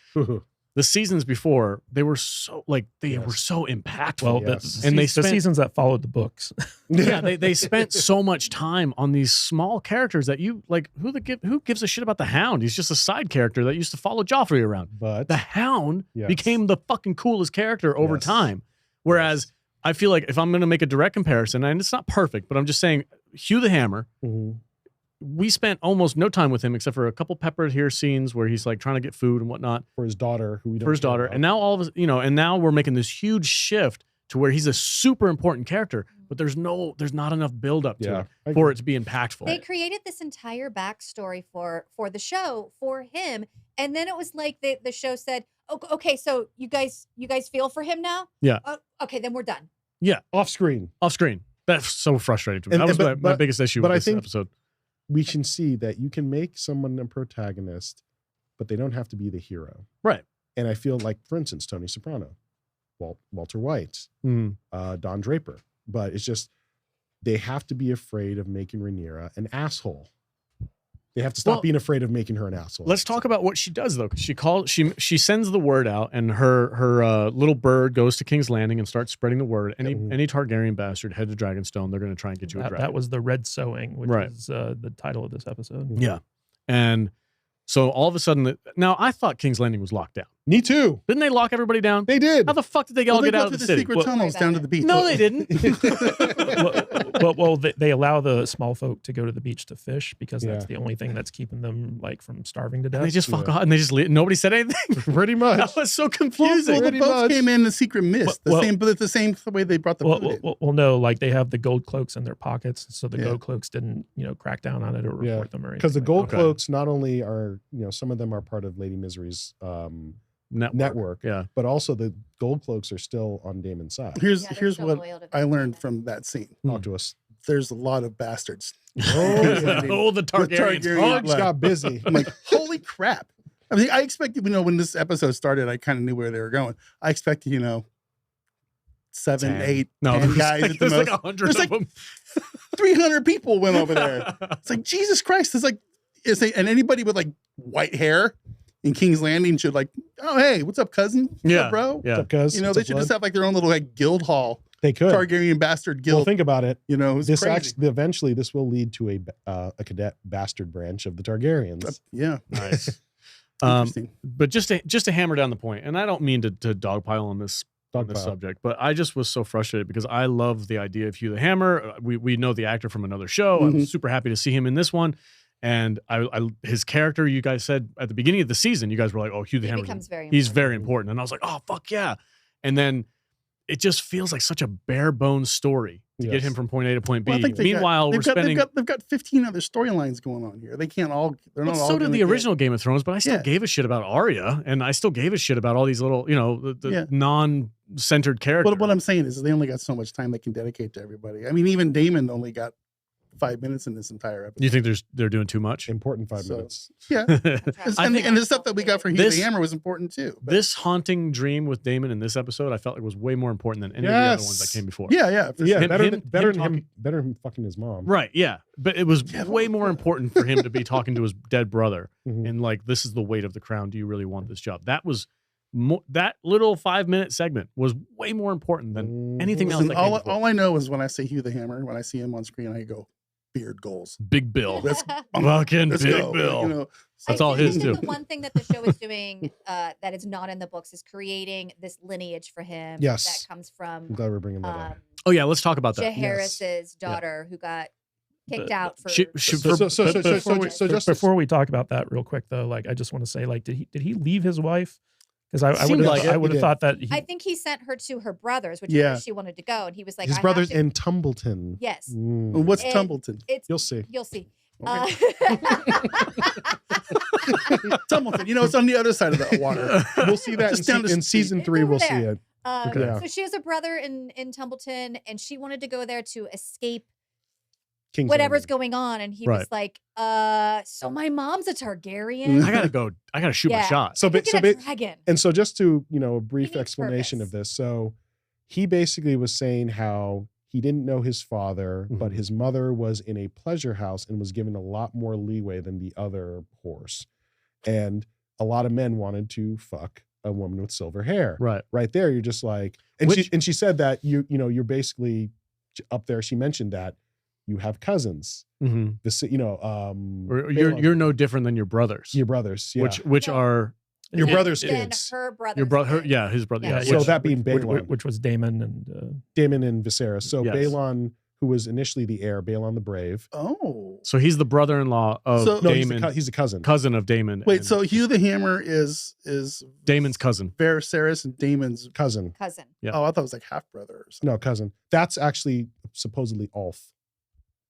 the seasons before, they were so like they were so impactful. Well, Yes. And they the spent- seasons that followed the books. yeah, they spent so much time on these small characters that you like. Who gives a shit about the Hound? He's just a side character that used to follow Joffrey around. But The Hound Yes. became the fucking coolest character over Yes. time. Whereas I feel like if I'm going to make a direct comparison, and it's not perfect, but I'm just saying, Hugh the Hammer. Mhm. We spent almost no time with him except for a couple peppered here scenes where he's like trying to get food and whatnot for his daughter, who we don't for his care daughter. about. And now all of us, and now we're making this huge shift to where he's a super important character, but there's not enough build up to Yeah. it for it to be impactful. They created this entire backstory for the show for him, and then it was like the show said, "Okay, so you guys feel for him now? Yeah. Okay, then we're done." Off screen, Off screen. That's so frustrating to me. And- That was but- my but- biggest issue but with I this think- episode. we can see that you can make someone a protagonist, but they don't have to be the hero. Right. And I feel like, for instance, Tony Soprano, Walter White, Mm. Don Draper. But it's just, they have to be afraid of making Rhaenyra an asshole. They have to stop Well, being afraid of making her an asshole. Let's talk about what she does though, because she sends the word out, and her little bird goes to King's Landing and starts spreading the word. Any Targaryen bastard head to Dragonstone, they're going to try and get you a dragon. That was the Red Sowing, which Right. is the title of this episode. Yeah. And so all of a sudden, now I thought King's Landing was locked down. Me too. Didn't they lock everybody down? They did. How the fuck did they all Well, they get go out of through the the city? secret Well, tunnels down to the beach. no, they didn't. well, they allow the small folk to go to the beach to fish because that's Yeah. the only thing that's keeping them like from starving to death. And they just fuck Yeah. off and they just leave. Nobody said anything. Pretty much. That was so Well, confusing. the Pretty boats much. came in the secret mist. Well, But the same way they brought the food in. well, no, like they have the gold cloaks in their pockets, so the Yeah. gold cloaks didn't, crack down on it or report Yeah. them or anything. Because the like gold Okay. cloaks not only are, some of them are part of Lady Misery's network, Yeah. but also the gold cloaks are still on Damon's side. Here's Yeah, they're here's so what loyal to I them. learned from that scene. Talk to us. There's a lot of bastards. Oh, the Targaryens. Targaryen Dogs blood. got busy. I'm like, holy crap. I mean, I expected, when this episode started, I kind of knew where they were going. I expected, 7, 10. 8, No, 10 there's guys like, at the there's most. like 100 There's of like them. 300 people went over there. It's like, Jesus Christ. And anybody with like white hair in King's Landing should like, oh, hey, what's up, cousin? What's Yeah. up, bro? Yeah. Because They should just have like their own little like guild hall, they could. Targaryen bastard Well, guild. think about it. It's This crazy. actually eventually this will lead to a cadet bastard branch of the Targaryens. Yeah. Nice. Interesting. But just to hammer down the point, and I don't mean to dogpile on this Dogpile. subject, but I just was so frustrated because I love the idea of Hugh the Hammer. We know the actor from another show. I'm Mhm. super happy to see him in this one. And his character, you guys said at the beginning of the season, you guys were like, "Oh, Hugh the He Hammer, becomes very he's important. very important." And I was like, "Oh, fuck yeah!" And then it just feels like such a bare bones story to get Yes. him from point A to point B. Well, I think Meanwhile, we're spending. they've got 15 other storylines going on here. They can't all. They're not But all. so did gonna the get- original Game of Thrones, but I still Yeah. gave a shit about Arya, and I still gave a shit about all these little, the Yeah. non-centered characters. What I'm saying is they only got so much time they can dedicate to everybody. I mean, even Damon only got 5 minutes in this entire episode. You think they're doing too much? Important 5 So- minutes. Yeah. I think And the stuff that we got from Hugh This- the Hammer was important too. But this haunting dream with Damon in this episode, I felt like was way more important than any of the other ones that Yes. came before. yeah, for Yeah, sure. better him- than him better than talking- him better than him fucking his mom. Right, yeah. But it was Yeah, way more important for him to be talking to his dead brother Mhm. and like, this is the weight of the crown. Do you really want this job? That was that little 5-minute segment was way more important than anything else. Listen, That came before. all I know is when I say Hugh the Hammer, when I see him on screen, I go, beard goals. Big Bill. Let's Fucking let's Big go. Bill. That's I all do his think too. that The one thing that the show is doing that is not in the books is creating this lineage for him. Yes. That comes I'm from glad we're bringing that up. Oh yeah, let's talk about that. Jaehaerys's daughter who got kicked out for. Before we talk about that real quick though, like I just want to say, like, did he leave his wife? Because I Seemed would like it. I would He have did. thought that I think he sent her to her brothers, which Yeah. is where she wanted to go, and he was like, His I brother's have to, in Tumbleton. Yes, Mm. What's And- Tumbleton? it's You'll see. you'll see. Tumbleton. It's on the other side of the water. We'll see that Just down the in street. season It's 3. over We'll see there. it. Yeah. So she has a brother in Tumbleton, and she wanted to go there to escape King's whatever's Landing. going on, and he Right. was like, so my mom's a Targaryen. I gotta go. I gotta shoot my Yeah. shot. So, I could so get a ba- dragon. and so just to a brief needs explanation of purpose. this. So he basically was saying how he didn't know his father, but his mother was in a pleasure house and was given a lot more leeway than the other horse. And a lot of men wanted to fuck a woman with silver hair. Right. There, you're just like, and she said that you're basically up there. She mentioned that you have cousins. Mm-hmm. You're no different than your brothers. your brothers, yeah. Which No. are Your And brother's then kids. Her brother. your brother. Yeah, his brother. Yeah. Yeah. So which- that being Balon. which was Damon and Daemon and Viserys. So Yes. Balon, who was initially the heir, Balon the Brave. Oh. so he's the brother-in-law of So- No, Damon, he's a cousin. cousin of Damon. Wait, and so Hugh the Hammer is Damon's cousin. Viserys and Damon's. Cousin. cousin. Yeah. Oh, I thought it was like half brother or something. No, cousin. That's actually supposedly Ulf.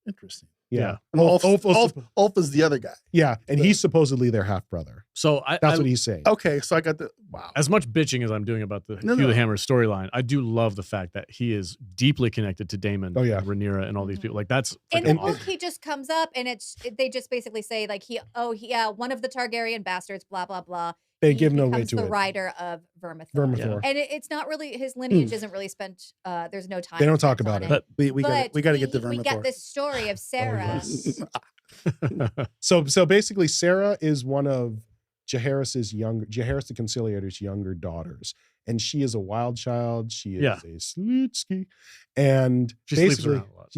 Interesting. Yeah. And Ulf is the other guy. Yeah. And he's supposedly their half brother. So That's what he's saying. Okay, so I got the wow. as much bitching as I'm doing about the No, Hugh no. the Hammer storyline, I do love the fact that he is deeply connected to Damon, Oh, yeah. and Rhaenyra, and all these people. Like that's In freaking the book, awesome. he just comes up, and they just basically say like one of the Targaryen bastards, blah blah blah. They He give no weight becomes to the it. rider of Vermithor. Vermithor. And it's not really his lineage isn't really spent. There's no time. They don't talk spent about on it. but We got to get the We get Vermithor. this story of Sarah. yes. So basically, Sarah is one of Jaehaerys the Conciliator's younger daughters. And she is a wild child. She is Yeah. a slutski. And She sleeps basically, around a lot.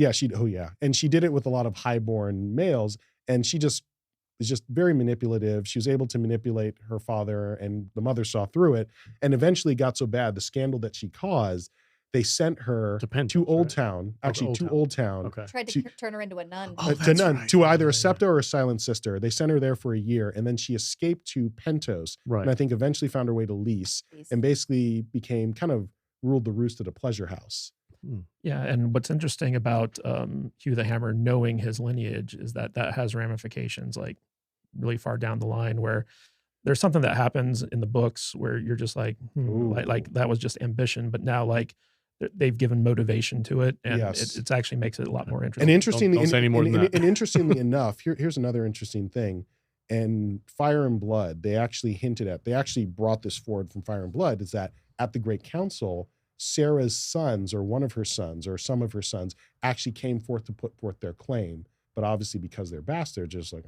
yeah, and she did it with a lot of highborn males. And she just is just very manipulative. She was able to manipulate her father, and the mother saw through it, and eventually got so bad, the scandal that she caused, they sent her to Old Town, actually to Old Town. Okay. Tried to turn her into a nun. To nun, to either a Septa or a Silent Sister. They sent her there for a year, and then she escaped to Pentos, and I think eventually found her way to Lys, and basically became kind of ruled the roost at a pleasure house. Yeah, and what's interesting about Hugh the Hammer knowing his lineage is that has ramifications like really far down the line, where there's something that happens in the books where you're just like, like that was just ambition, but now like they've given motivation to it, and it actually makes it a lot more interesting. And interestingly, don't say any more than that. And interestingly enough, here's another interesting thing. And Fire and Blood, they actually brought this forward from Fire and Blood, is that at the Great Council, Sarah's sons, or one of her sons, or some of her sons, actually came forth to put forth their claim. But obviously, because they're bastards, just like,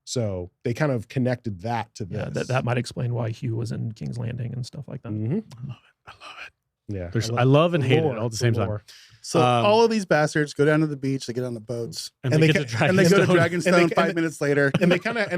So they kind of connected that to this. Yeah, that might explain why Hugh was in King's Landing and stuff like that. I love it. Yeah. I love and hate it all at the same time. So all of these bastards go down to the beach, they get on the boats, and they go to Dragonstone 5 minutes later. And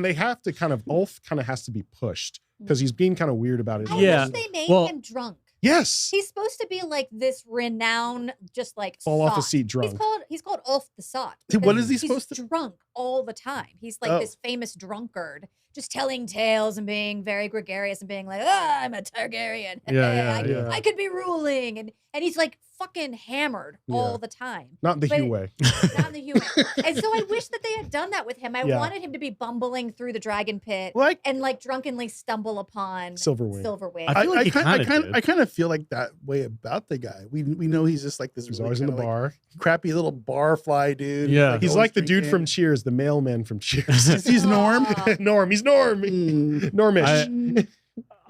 they have to kind of, Ulf kind of has to be pushed because he's being kind of weird about it. I wish they made him drunk. Yes. He's supposed to be like this renowned, just like fall off a seat drunk. He's called Ulf the Sot. What is he supposed to be? Drunk all the time. He's like this famous drunkard, just telling tales and being very gregarious and being like, I'm a Targaryen. I could be ruling. And he's like fucking hammered all the time. Not in the Hugh way. Not in the Hugh way. And so I wish that they had done that with him. I wanted him to be bumbling through the dragon pit and like drunkenly stumble upon Silverwing. I kind of feel like that way about the guy. We know he's just like this. He's always in the bar. Crappy little barfly dude. Yeah. He's like the dude from Cheers, the mailman from Cheers. He's Norm. Norm. He's Norm. Normish.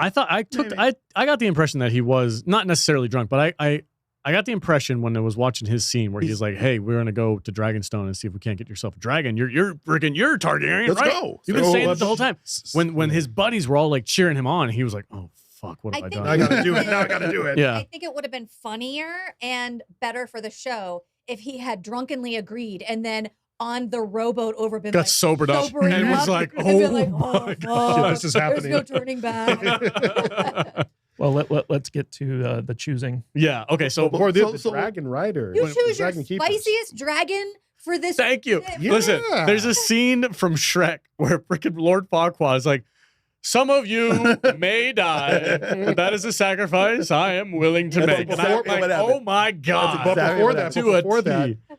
I thought I got the impression that he was not necessarily drunk, but I got the impression when I was watching his scene where he's like, "Hey, we're gonna go to Dragonstone and see if we can't get yourself a dragon. You're Targaryen, Let's right? go." You've been saying it the whole time." When his buddies were all like cheering him on, he was like, "Oh fuck, what have I done? I gotta do it. Now I gotta do it." Yeah. I think it would have been funnier and better for the show if he had drunkenly agreed and then on the rowboat over been got like, sobered up and was like, my God, this is happening. There's no turning back. Well, let's get to the choosing. Yeah. Okay. So before the Dragon Rider, you choose your spiciest dragon for this. Thank you. Listen, there's a scene from Shrek where freaking Lord Farquaad is like, "Some of you may die, but that is a sacrifice I am willing to make." And I'm like, oh my God. But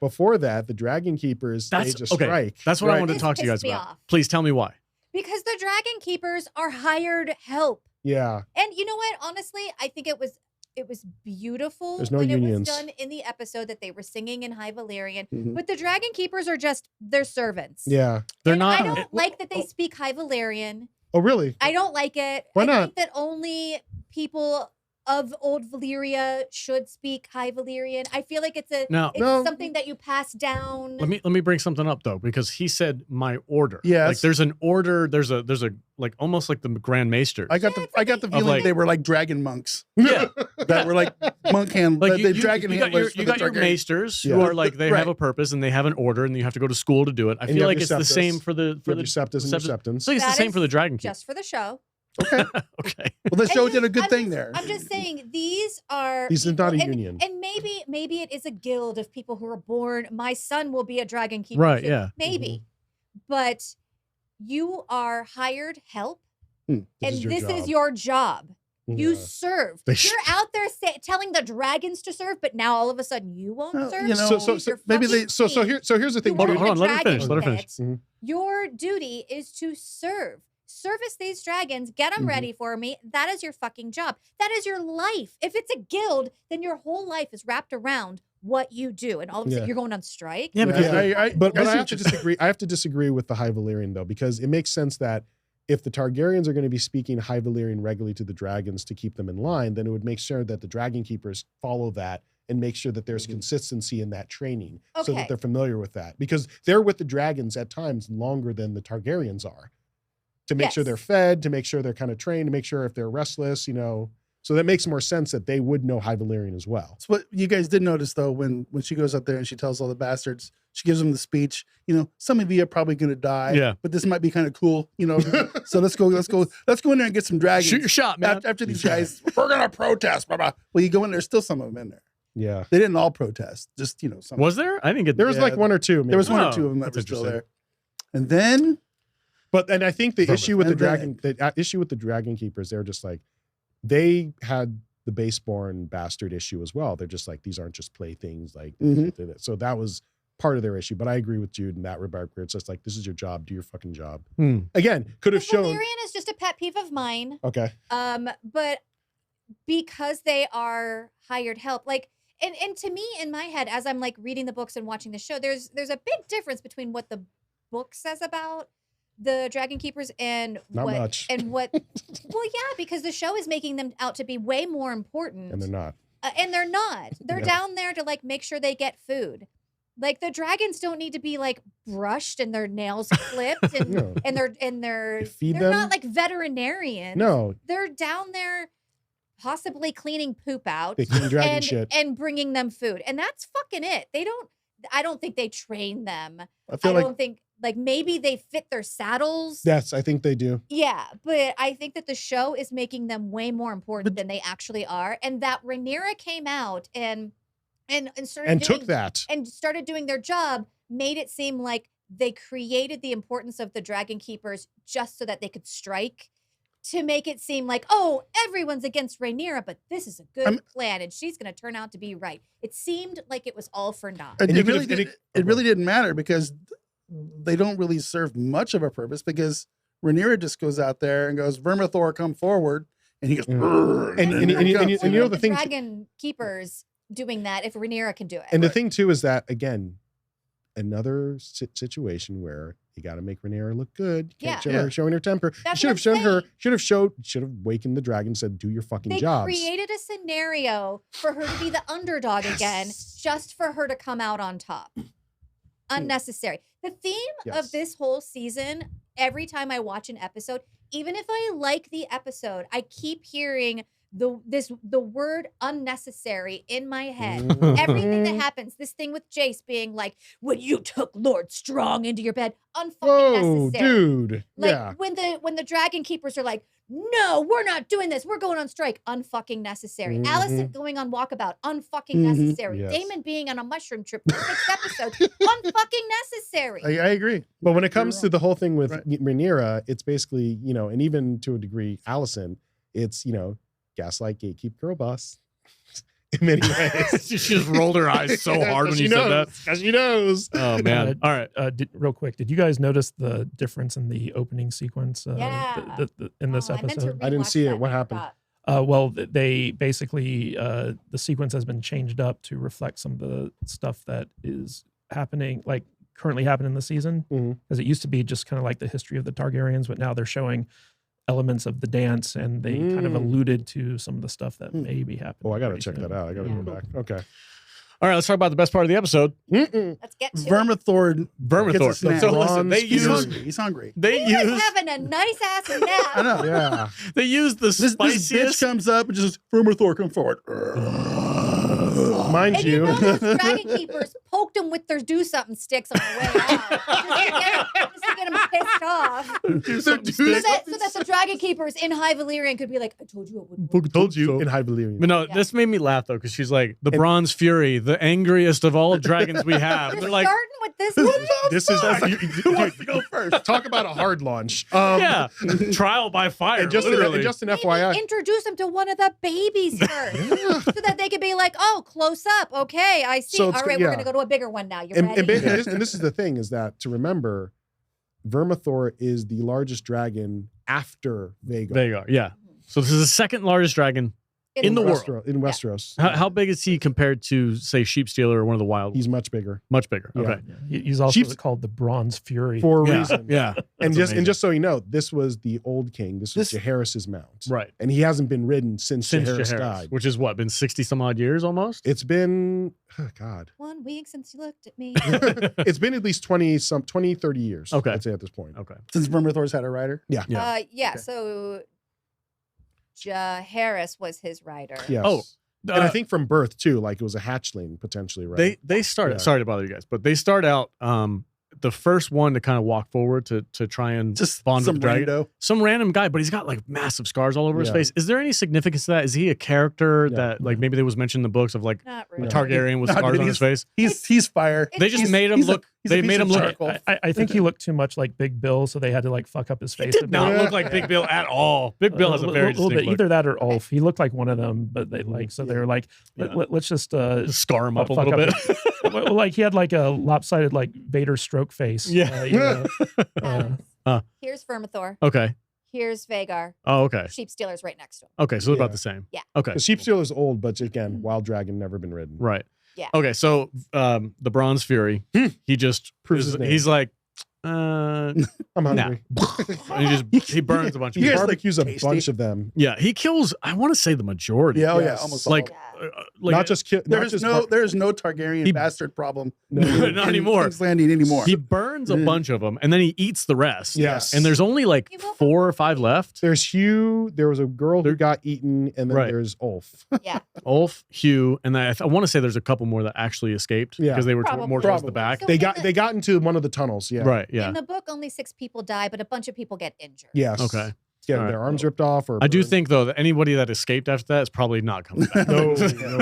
before that, the Dragon Keepers stage a strike. That's what I wanted to talk to you guys about. Please tell me why. Because the Dragon Keepers are hired help. Yeah. And you know what? Honestly, I think it was beautiful There's no when unions. it was done in the episode that they were singing in High Valyrian. But the Dragon Keepers are just their servants. Yeah. They're not. I don't like that they speak High Valyrian. Oh, really? I don't like it. Why I not? think that only people of Old Valyria should speak High Valyrian. I feel like it's something that you pass down. Let me bring something up though, because he said my order. Yes. Like there's an order. There's a like almost like the Grand Maester. I got the feeling like, they were like dragon monks. Yeah. That were like monk handlers. Like the dragon handlers. You got your maesters who are like they have a purpose and they have an order and you have to go to school to do it. I feel like it's the same for the Septas and your Septons. So it's the same for the Dragon Keeper. Just for the show. Okay. Okay. Well, the show did a good thing there. I'm just saying these are not a union. And maybe it is a guild of people who are born. My son will be a Dragon Keeper. Right, too. yeah. Maybe. But you are hired help. And this is your job. You serve. You're out there telling the dragons to serve, but now all of a sudden you won't serve. You know, here's the thing. Hold on, let her finish. Your duty is to serve. Service these dragons, get them ready for me. That is your fucking job. That is your life. If it's a guild, then your whole life is wrapped around what you do. And all of a sudden you're going on strike. Yeah, because but I have to disagree. I have to disagree with the High Valyrian though, because it makes sense that if the Targaryens are going to be speaking High Valyrian regularly to the dragons to keep them in line, then it would make sure that the Dragon Keepers follow that and make sure that there's consistency in that training so that they're familiar with that. Because they're with the dragons at times longer than the Targaryens are. To make sure they're fed, to make sure they're kind of trained, to make sure if they're restless, So that makes more sense that they would know High Valyrian as well. So what you guys did notice though, when she goes up there and she tells all the bastards, she gives them the speech. You know, some of you are probably going to die. Yeah. But this might be kind of cool. You know, so let's go in there and get some dragons. Shoot your shot, man. After these guys, we're going to protest. Blah, blah. Well, you go in, there's still some of them in there. Yeah. They didn't all protest. Just, you know, some. Was there? I didn't get There was like one or two. Maybe. There was one Oh, or two of them that that's were still interesting. there. And then And I think the issue with the And dragon, issue with the dragon keepers, they're just like, they had the baseborn bastard issue as well. They're just like, these aren't just playthings. Like, so that was part of their issue. But I agree with Jude in that regard, where it's just like, this is your job, do your fucking job. Again, could have shown. Valyrian is just a pet peeve of mine. Okay. But because they are hired help, like, and to me, in my head, as I'm like reading the books and watching the show, there's a big difference between what the book says about the dragon keepers and Not what much. and what. Well, yeah, because the show is making them out to be way more important, And they're not. and they're not. They're Yeah. down there to like make sure they get food. Like the dragons don't need to be like brushed and their nails clipped and No. they're You feed they're them? not like veterinarians. No, They're down there possibly cleaning poop out they clean dragon and shit. and bringing them food. And that's fucking it. I don't think they train them. I feel like don't think like maybe they fit their saddles. Yes, I think they do. Yeah, but I think that the show is making them way more important than they actually are. And that Rhaenyra came out and started And doing, took that. and started doing their job, made it seem like they created the importance of the dragon keepers just so that they could strike, to make it seem like, oh, everyone's against Rhaenyra, but this is a good plan and she's going to turn out to be right. It seemed like it was all for naught. it you really, could've- and it really didn't matter because they don't really serve much of a purpose, because Rhaenyra just goes out there and goes, Vermithor, come forward. And he goes, "Urgh," And there he you comes. know the thing- dragon keepers doing that if Rhaenyra can do it. And the thing too is that, again, another situation where you got to make Rhaenyra look good. You can't show her showing her temper. That's Should what have I'm shown her. saying. Should have wakened the dragon. Said, "Do your fucking They jobs." created a scenario for her to be the underdog again, just for her to come out on top. Unnecessary. The theme Yes. of this whole season, every time I watch an episode, even if I like the episode, I keep hearing the word unnecessary in my head. Everything that happens, this thing with Jace being like, when you took Lord Strong into your bed, unfucking Whoa, necessary. dude. Like yeah. when the dragon keepers are like, no, we're not doing this. We're going on strike. Unfucking necessary. Alicent going on walkabout. Unfucking necessary. Yes. Damon being on a mushroom trip for 6 episodes. Unfucking necessary. I agree. But when it comes You're to the whole thing with Right. Rhaenyra, it's basically, and even to a degree, Alicent, it's, gaslight, gatekeep, girl boss. In many ways. She just rolled her eyes so hard when you said that. Because she knows. Oh man! All right. Real quick, did you guys notice the difference in the opening sequence Yeah. in this Oh, I meant to episode? I didn't rewatch see it. that and What I happened? forgot. Well, they basically the sequence has been changed up to reflect some of the stuff that is happening, like currently happening in the season. Mhm. Because it used to be just kind of like the history of the Targaryens, but now they're showing elements of the dance, and they kind of alluded to some of the stuff that may be happening. Oh, I got to pretty check soon. that out. I got to Yeah. go back. Okay. All right. Let's talk about the best part of the episode. Let's get to it. Vermithor Vermithor. gets a snack. So listen, they He's use hungry. He's hungry. they He was use having a nice ass nap. I know. Yeah. they use the This bitch spiciest. comes up and just, Vermithor, come forward. Mind And you you. know those dragon keepers poked him with their do something sticks on the way out, just to get him pissed off, so that the dragon keepers in High Valyrian could be like, I told you it wouldn't. Told you in High Valyrian. But no, Yeah. this made me laugh though, because she's like the Bronze Fury, the angriest of all dragons we have. You're They're like, starting with this one? This is Who wants to go first? talk about a hard launch. yeah, trial by fire. And just, literally. and just an Maybe FYI. introduce him to one of the babies first, so that they could be like, "Oh, close up. Okay, I see. So All it's right, go- we're yeah. gonna go to a bigger one now. You're And, ready." and this is the thing, is that to remember, Vermithor is the largest dragon after Vhagar. There you go. Yeah. So this is the second largest dragon in the world. In Westeros. How big is he compared to, say, Sheepstealer or one of the wild? He's much bigger much bigger. Yeah. Okay. Yeah. He's also Sheep's- called the Bronze Fury. for a Yeah. reason. Yeah. And That's just so you know, this was the old king. This was This- Jaehaerys's mount. right. And he hasn't been ridden since Jaehaerys Jaehaerys, died. which is what, been 60 some odd years almost? It's been, God. 1 week since you looked at me. It's been at least 20, 30 years. Okay. I'd say at this point. Okay. Since Vermithor's had a rider. Yeah. Yeah. Yeah. So Harris was his rider. Yes. Oh, and I think from birth too, like it was a hatchling potentially, right? they start. Yeah. Sorry to bother you guys, but they start out. The first one to kind of walk forward to try and Just bond some with the dragon. rando. Some random guy, but he's got like massive scars all over his Yeah. face. Is there any significance to that? Is he a character Yeah. that like maybe there was mentioned in the books of like Not a really. Targaryen with Not scars really. on his face? He's fire. They just He's- made him he's a- look. he's a They piece made of him look. charcoal. I think he looked too much like Big Bill, so they had to like fuck up his He face. a did bit. not look like Big Bill at all. Big Bill has a very little bit. distinct look. Either that or Ulf. He looked like one of them, but they like so they were like, Yeah. let's just Just scar him up a fuck little bit. well, like he had like a lopsided like Vader stroke face. Yeah. you know. Alex, here's Vermithor. Okay. Here's Vagar. Oh, okay. Sheepstealer's right next to him. Okay. So they're Yeah. about the same. Yeah. Okay. The Sheepstealer's old, but again, wild dragon never been ridden. Right. Yeah. Okay. So the Bronze Fury, he just Proves his name. he's like, I'm hungry. and he burns a bunch of You He guys people. like barbecues a tasty? bunch of them. Yeah. He kills. I want to say the majority. Yeah, oh yeah, Yes. almost Like, all. Yeah. like There's no Targaryen He- bastard problem. not in anymore. King's Landing anymore. He burns a bunch of them, and then he eats the rest. Yes. And there's only like He will- 4 or 5 left. There's Hugh. There was a girl who There- got eaten, and then Right. there's Ulf. Yeah. Ulf, Hugh, and I want to say there's a couple more that actually escaped Yeah. because they were Probably. more towards the Probably. back. So They in got the- they got into one of the tunnels. Yeah. Right. Yeah. In the book, only 6 people die, but a bunch of people get injured. Yes. Okay. Getting All right. their arms ripped off. Or I do burned. think though that anybody that escaped after that is probably not coming back. No.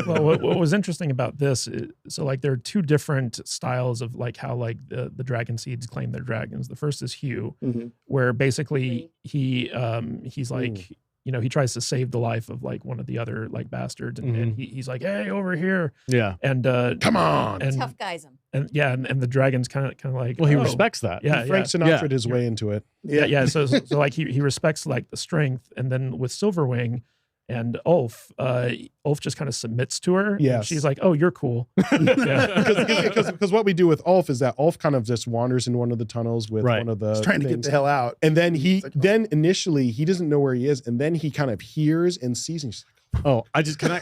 Well, what was interesting about this is, so like there are 2 different styles of like how like the dragon seeds claim their dragons. The first is Hugh, Mhm. where basically he's like you know he tries to save the life of like one of the other like bastards, and he's like, hey, over here, Yeah. and Come on. and Tough guys him. and yeah, and the dragon's kind of like, Well, he oh. respects that. Yeah, Frank yeah. Sinatra his way into it. Yeah. So like he respects like the strength, and then with Silverwing and Ulf just kind of submits to her. and Yes. she's like, "Oh, you're cool." Because what we do with Ulf is that Ulf kind of just wanders in one of the tunnels with Right. one of the He's trying to get things. the hell out. And then It's like, then initially he doesn't know where he is, and then he kind of hears and sees, and he's Oh,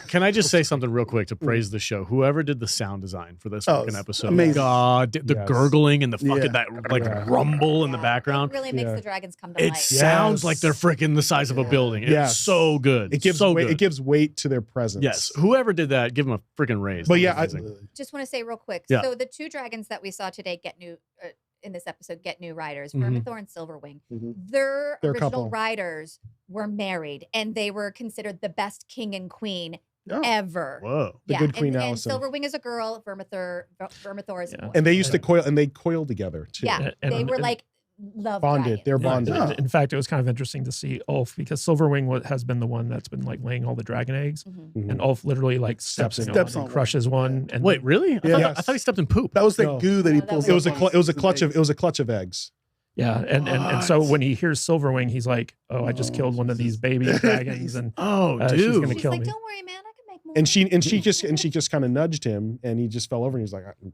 can I just say something real quick to praise the show? Whoever did the sound design for this Oh, fucking it's episode, amazing. God, the Yes. gurgling and the fucking Yeah. that like Yeah. rumble in the Yeah, background. It really makes Yeah. the dragons come to It life. sounds Yes. like they're freaking the size of a building. It's Yes. so good. it gives so weight, good. it gives weight to their presence. Yes, whoever did that, give them a freaking raise. But That yeah, was I- amazing. Just want to say real quick. Yeah. So the 2 dragons that we saw today get new in this episode get new riders, Mhm. Vermithor and Silverwing. Mhm. Their They're a original couple. riders were married, and they were considered the best king and queen Oh. ever. Whoa. The good Queen and Allison. Silverwing is a girl, Vermithor is a Yeah. boy. And they used to coil together too. Yeah, And- they were and- like love Bonded. They're dragons. bonded. In fact, it was kind of interesting to see Ulf because Silverwing has been the one that's been like laying all the dragon eggs, Mhm. Mhm. and Ulf literally like steps in. on Steps one on and crushes one. And Wait, really? Yeah. I thought he stepped in poop. That was the No. goo that he No, that pulls. was It was a Okay. it was a clutch of eggs. yeah, and so What? when he hears Silverwing, he's like, "Oh, I just Oh, killed one of these Jesus. baby dragons," and Oh, she's dude. gonna She's kill like, me. don't worry, man, I can make more. And she just kind of nudged him, and he just fell over, and he's like, I'm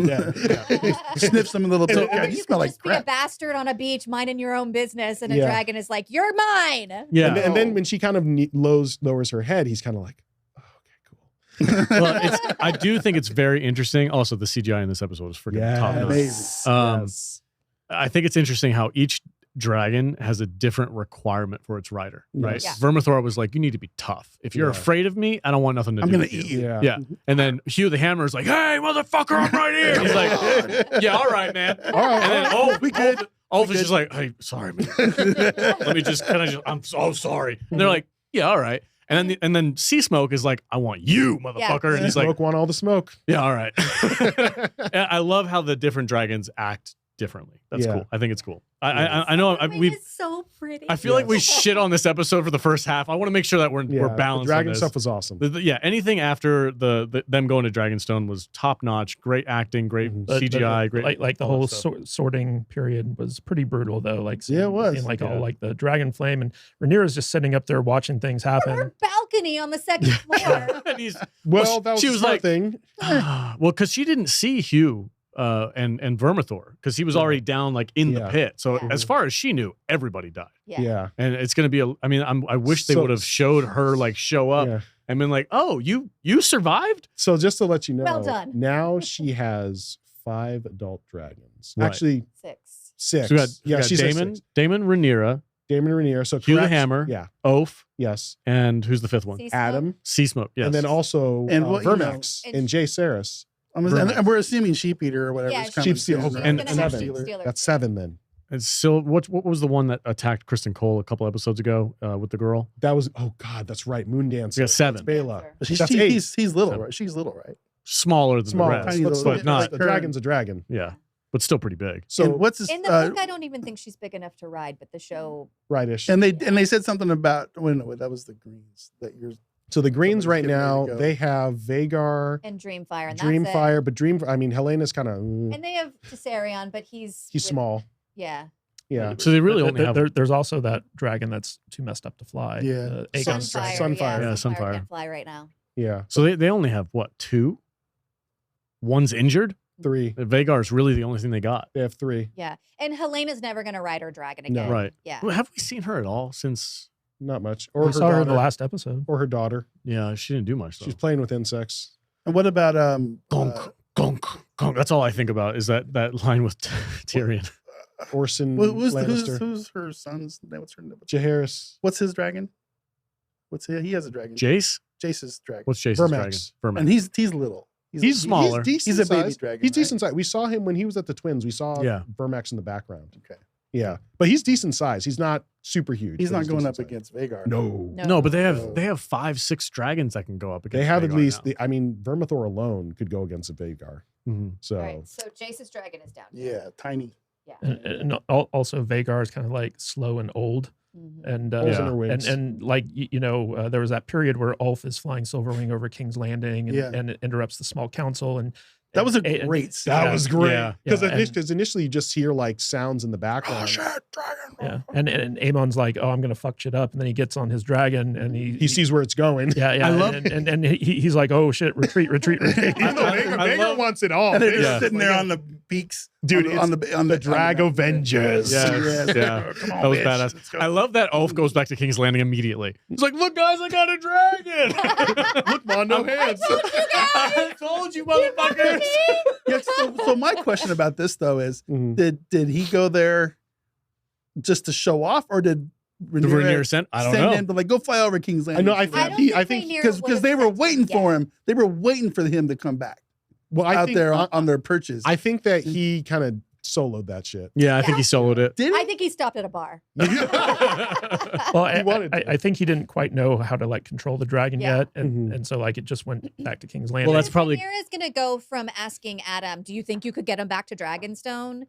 dead. Yeah. Sniffs him a little bit. Or Yeah, you you could smell like just be a crap. bastard on a beach minding your own business, and a Yeah. dragon is like, "You're mine." Yeah. And then when she kind of lowers her head, he's kind of like, oh, okay, cool. Well, I do think it's very interesting. Also, the CGI in this episode is freaking Yes. top notch. Amazing. Yes. I think it's interesting how each dragon has a different requirement for its rider, right? Yes. Yeah. Vermithor was like, you need to be tough. If you're Yeah. afraid of me, I don't want nothing to I'm do gonna with eat you. you. Yeah. Yeah. And then Hugh the Hammer is like, hey, motherfucker, I'm right here. He's like, yeah, all right, man. All right. And then Ulf, We good. Ulf is just like, hey, sorry, man. Let me just I'm so sorry. And they're like, yeah, all right. And then Seasmoke is like, I want you, motherfucker. And he's like, Smoke want all the smoke. yeah, all right. And I love how the different dragons act differently. That's Yeah. cool. I think it's cool. Yes. I know Silverwing we. is so pretty. I feel like we Yes. shit on this episode for the first half. I want to make sure that we're Yeah, balanced. The on dragon this. stuff was awesome. Yeah, anything after them going to Dragonstone was top notch. Great acting, great Mhm. But- CGI, but, great. like the all that whole stuff. sorting period was pretty brutal though. Like Yeah, it was. seeing, like Yeah. all like the dragon flame, and Rhaenyra's just sitting up there watching things From happen. her balcony on the second floor. And he's Well, that was she a was smart like- thing. well, because she didn't see Hugh and Vermithor because he was already down like in the Yeah. pit. So Yeah. as far as she knew, everybody died. Yeah. Yeah. And it's gonna be I wish they So- would have showed her like show up Yeah. and been like, oh, you survived? So just to let you know, Well done. now she has 5 adult dragons. Right. Actually, 6. 6. So we got yeah, we got she's Damon, Rhaenyra, Daemon and Rhaenyra. So Hugh the correct. Hammer. Yeah. Oath. Yes. And who's the fifth one? Seasmoke. Adam. Seasmoke. Yes. And then also And what, you know, Vermax and- and Jace Saris. And we're assuming Sheep-Eater or whatever. Yeah, is kind of Sheepstealer. seasonal. And She's gonna have seven. Sheepstealer That's too. 7 then. And still, what was the one that attacked Kristen Cole a couple episodes ago with the girl? That was, oh God, that's right. Moon Dancer. We got 7. That's Bela. Dancer. But That's 8. he's little, Seven. right? She's little, right? Smaller than Small. the rest, tiny but, little- but not. a dragon's a dragon. Yeah, but still pretty big. So And what's this? In the book, I don't even think she's big enough to ride, but the show. rightish. and they said something about wait, that was the Greens that you're. So the Greens right Somebody's getting ready now, to go. they have Vagar, And Dreamfire, and that's Dreamfire, but I mean, Helena's kind of, it. And they have Tiserion, but he's with- small. Yeah. Yeah. So they really only have. There's also that dragon that's too messed up to fly. Yeah. Aegon's Sunfire. dragon. Sunfire. Yeah, Sunfire Sunfire. can't fly right now. Yeah. So they only have what, 2? One's injured. 3. Vagar's really the only thing they got. They have 3. Yeah. And Helena's never going to ride her dragon No. again. Right. Yeah. Well, have we seen her at all since? Not much. Or We her saw her in the daughter. last episode. Or her daughter. Yeah, she didn't do much though. She's playing with insects. And what about Gonk, gonk, gonk. That's all I think about is that line with Tyrion. Orson who's Lannister. her son's name? What's her name? Jaehaerys. What's his dragon? He has a dragon. Jace? Jace's dragon. What's Jace's Vermax. dragon? Vermax. And he's little. He's smaller. He's He's a baby size. dragon. He's right? decent size. We saw him when he was at the Twins. We saw Yeah. Vermax in the background. Okay. Yeah. But he's decent size. He's not super huge. He's but not going up decent size. against Vagar. No. No, but they No. have 5-6 dragons that can go up against. They have at Vagar least, now. I mean, Vermithor alone could go against a Vagar. Mhm. So, All right. So Jace's dragon is down. Yeah, tiny. Yeah. And also Vagar is kind of like slow and old. Mhm. And Holes in Yeah. her wings. and like there was that period where Ulf is flying Silverwing over King's Landing and, Yeah. and it interrupts the small council and That was a and- great scene. that Yeah. was great. Yeah. Because Yeah, initially you just hear like sounds in the background. dragon. yeah, and Aemon's like, oh, I'm gonna fuck shit up, and then he gets on his dragon and He sees where it's going. yeah, I love- and he's like, oh shit, retreat. Even though Vagar love- wants it all. And they're just Yeah. sitting there on the beaks, Dude, on the Drag Avengers. Yes. Yeah. Come on, That was bitch. badass. Let's go. I love that Ulf goes back to King's Landing immediately. He's like, look, guys, I got a dragon. Look, Mon, no hands. I told you, motherfuckers. Yeah, so my question about this though is, Mhm. did he go there just to show off, or did The Rhaenyra sent? I don't send know. him to like go fly over King's I Landing? know. I I think don't he. I think think Rhaenyra because would've they were sent him, waiting yeah. for him. They were waiting for him to come back well, I out think there on their perches. I think that he kind of soloed that shit. Yeah, I think he soloed it. Did I he? think he stopped at a bar. Well, He wanted to. I think he didn't quite know how to like control the dragon Yeah. yet, and Mhm. and so like it just went back to King's Landing. Well, that's probably- Rhaenyra's gonna go from asking Adam, "Do you think you could get him back to Dragonstone?"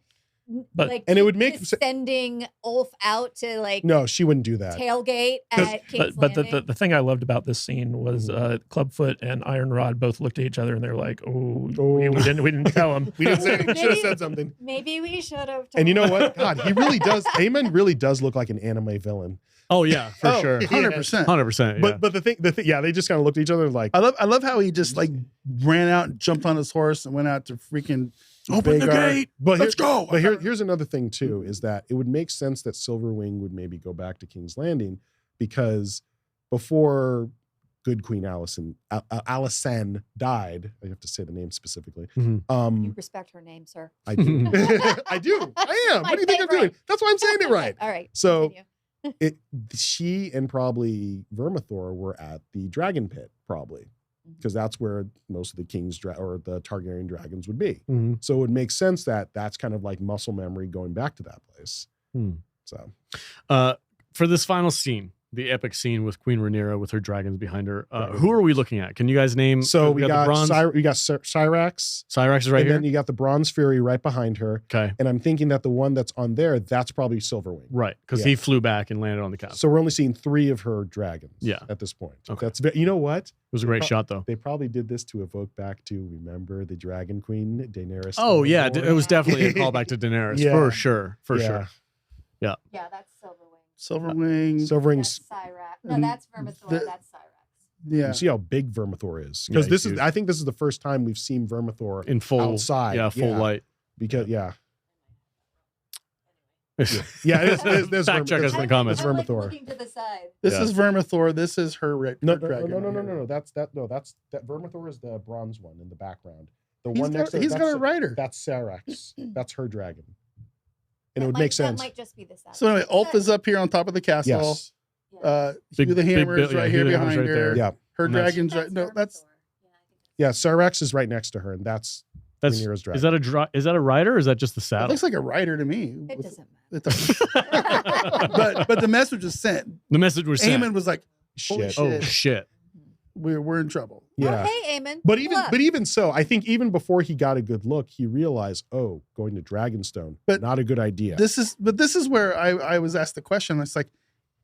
But- like, And it would make- to sending Ulf out to like No, she wouldn't do that. tailgate at King's but Landing. the thing I loved about this scene was Clubfoot and Ironrod both looked at each other and they're like, "Oh, we didn't tell him." We didn't say anything. Should have Maybe- said something. Maybe we should have. And you know told what? him. God, he really does. Aemon really does look like an anime villain. Oh yeah, for Oh, sure. 100%. 100%. But the thing, yeah, they just kind of looked at each other like, I love how he just like ran out and jumped on his horse and went out to freaking Open the Vagar. gate. but Let's go. But here's another thing too, is that it would make sense that Silverwing would maybe go back to King's Landing because before good Queen Alicent died, I have to say the name specifically. Mhm. You respect her name, sir. I do. I do. I am. My What do you think I'm favorite. doing? That's why I'm saying it right. All right. So- continue. She and probably Vermithor were at the Dragon Pit, probably, because that's where most of the King's or the Targaryen dragons would be. Mhm. So it would make sense that that's kind of like muscle memory going back to that place. Hmm. So For this final scene, the epic scene with Queen Rhaenyra with her dragons behind her, who are we looking at? Can you guys name? we got the bronze. Cyrax, Cyrax is right and here. then you got the Bronze Fury right behind her. Okay, And I'm thinking that the one that's on there, that's probably Silverwing. right, because Yeah. he flew back and landed on the castle. So we're only seeing 3 of her dragons. Yeah. At this point. Okay. You know what? It was a great shot, though. They probably did this to evoke back to remember the Dragon Queen Daenerys. Oh yeah, Targaryen? it was definitely a callback to Daenerys Yeah. for sure, for Yeah. sure. Yeah, that's Silverwing. Silverwing. Silverwing's. That's Cyrax. No, and that's Vermithor. the- That's Cyrax. Yeah. You see how big Vermithor is, Yeah, because he's huge. I think this is the first time we've seen Vermithor In full outside. yeah, full light. Because yeah, Fact there's check us in the comments. It's I'm like Vermithor. looking to the side. This Yeah. is Vermithor. This is her red No, dragon. no. That's that Vermithor is the bronze one in the background. The He's one got, next to he's got a that's rider. That's Cyrax. That's her dragon. and it would make sense. That might just be the set. So anyway, Ulf is up here on top of the castle. Yes. Hugh the Hammer is right here behind right her. there. Yeah. Her And that's- dragon's right. No, that's Yeah. Syrax is right next to her, and that's Rhaenyra's dragon. Is that a rider or is that just the it saddle? looks like a rider to me. It doesn't matter. It doesn't. but the message was sent. The message was sent. Aemon was like, holy Shit. Oh shit. shit. We're in trouble. Yeah. Oh, hey, Aemon. But Look. even so, I think even before he got a good look, he realized, oh, going to Dragonstone, But not a good idea. This is where I was asked the question. It's like,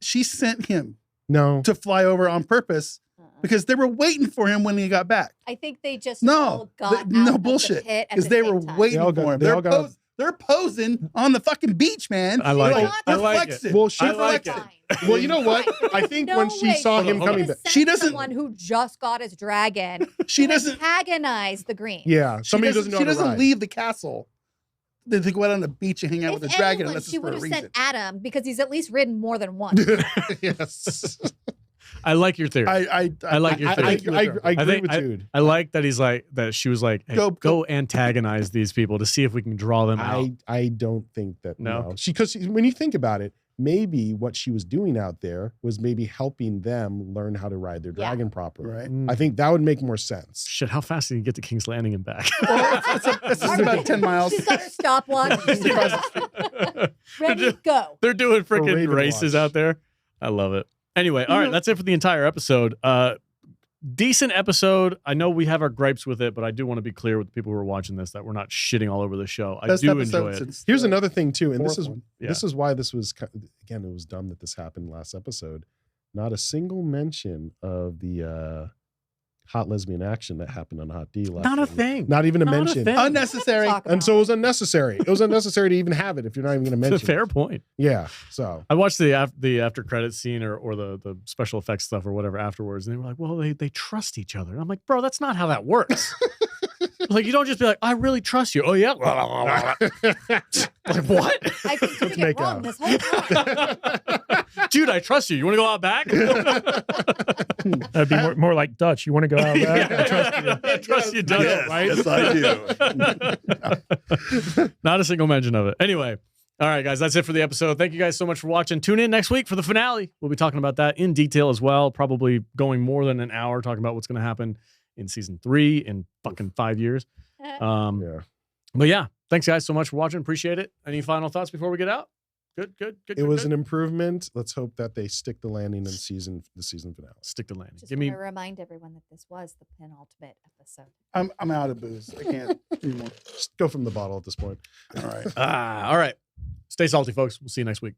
she sent him No. to fly over on purpose because they were waiting for him when he got back. I think they just No, all got no out of bullshit. the pit at Because the they same were time. waiting They all for got- him. they all got- They're posing on the fucking beach, man. I like They're it. they're I like it. flexing. Well, she They're I like flexing. it. Well, you know what? I think No when she way. saw him Hold on, coming hold back, She doesn't- Someone who just got his dragon. She to doesn't. antagonize the green. yeah, somebody doesn't know She how to doesn't ride. leave the castle. They go out on the beach and hang out If with the dragon. anyone, Unless she it's for would a have reason. sent Addam because he's at least ridden more than once. Yes. I like your theory. I like your theory. I agree think- with Jude. I like that that she was like, hey, Go- go antagonize these people to see if we can draw them out. I don't think that. No? No. Because when you think about it, maybe what she was doing out there was maybe helping them learn how to ride their Yeah. dragon properly. Right. I think that would make more sense. Shit, how fast did you get to King's Landing and back? Well, it's about 10 miles. She's got her stopwatch. Just across the Ready, go. They're doing freaking Raven races watch. out there. I love it. Anyway, all right, that's it for the entire episode. Decent episode. I know we have our gripes with it, but I do want to be clear with the people who are watching this that we're not shitting all over the show. I Best do episode enjoy it. since Here's the another thing too, and this fourth is one. this is why this was again. It was dumb that this happened last episode. Not a single mention of the hot lesbian action that happened on Hot D. Last Not a week. thing. Not even a Not a mention. thing. unnecessary. Talk And about so it it. was unnecessary. It was unnecessary to even have it if you're not even going to It's a mention. fair it. point. Yeah. So I watched the after credits scene or the special effects stuff or whatever afterwards, and they were like, "Well, they trust each other." And I'm like, "Bro, that's not how that works." Like, you don't just be like, "I really trust you." Oh yeah. Like what? I've been doing make it wrong out. this whole time. Dude, I trust you. You want to go out back? That'd be more like Dutch. You want to go out back? I trust you. I trust you, Doug, Yes, right? yes, I do. Not a single mention of it. Anyway, all right, guys, that's it for the episode. Thank you guys so much for watching. Tune in next week for the finale. We'll be talking about that in detail as well, probably going more than an hour talking about what's going to happen in season 3 in fucking 5 years. Yeah. But yeah, thanks guys so much for watching. Appreciate it. Any final thoughts before we get out? Good. It was an improvement. Let's hope that they stick the landing in the season finale. stick to landing. Just Give want me to remind everyone that this was the penultimate episode. I'm out of booze. I can't anymore. Just go from the bottle at this point. All right. all right. Stay salty, folks. We'll see you next week.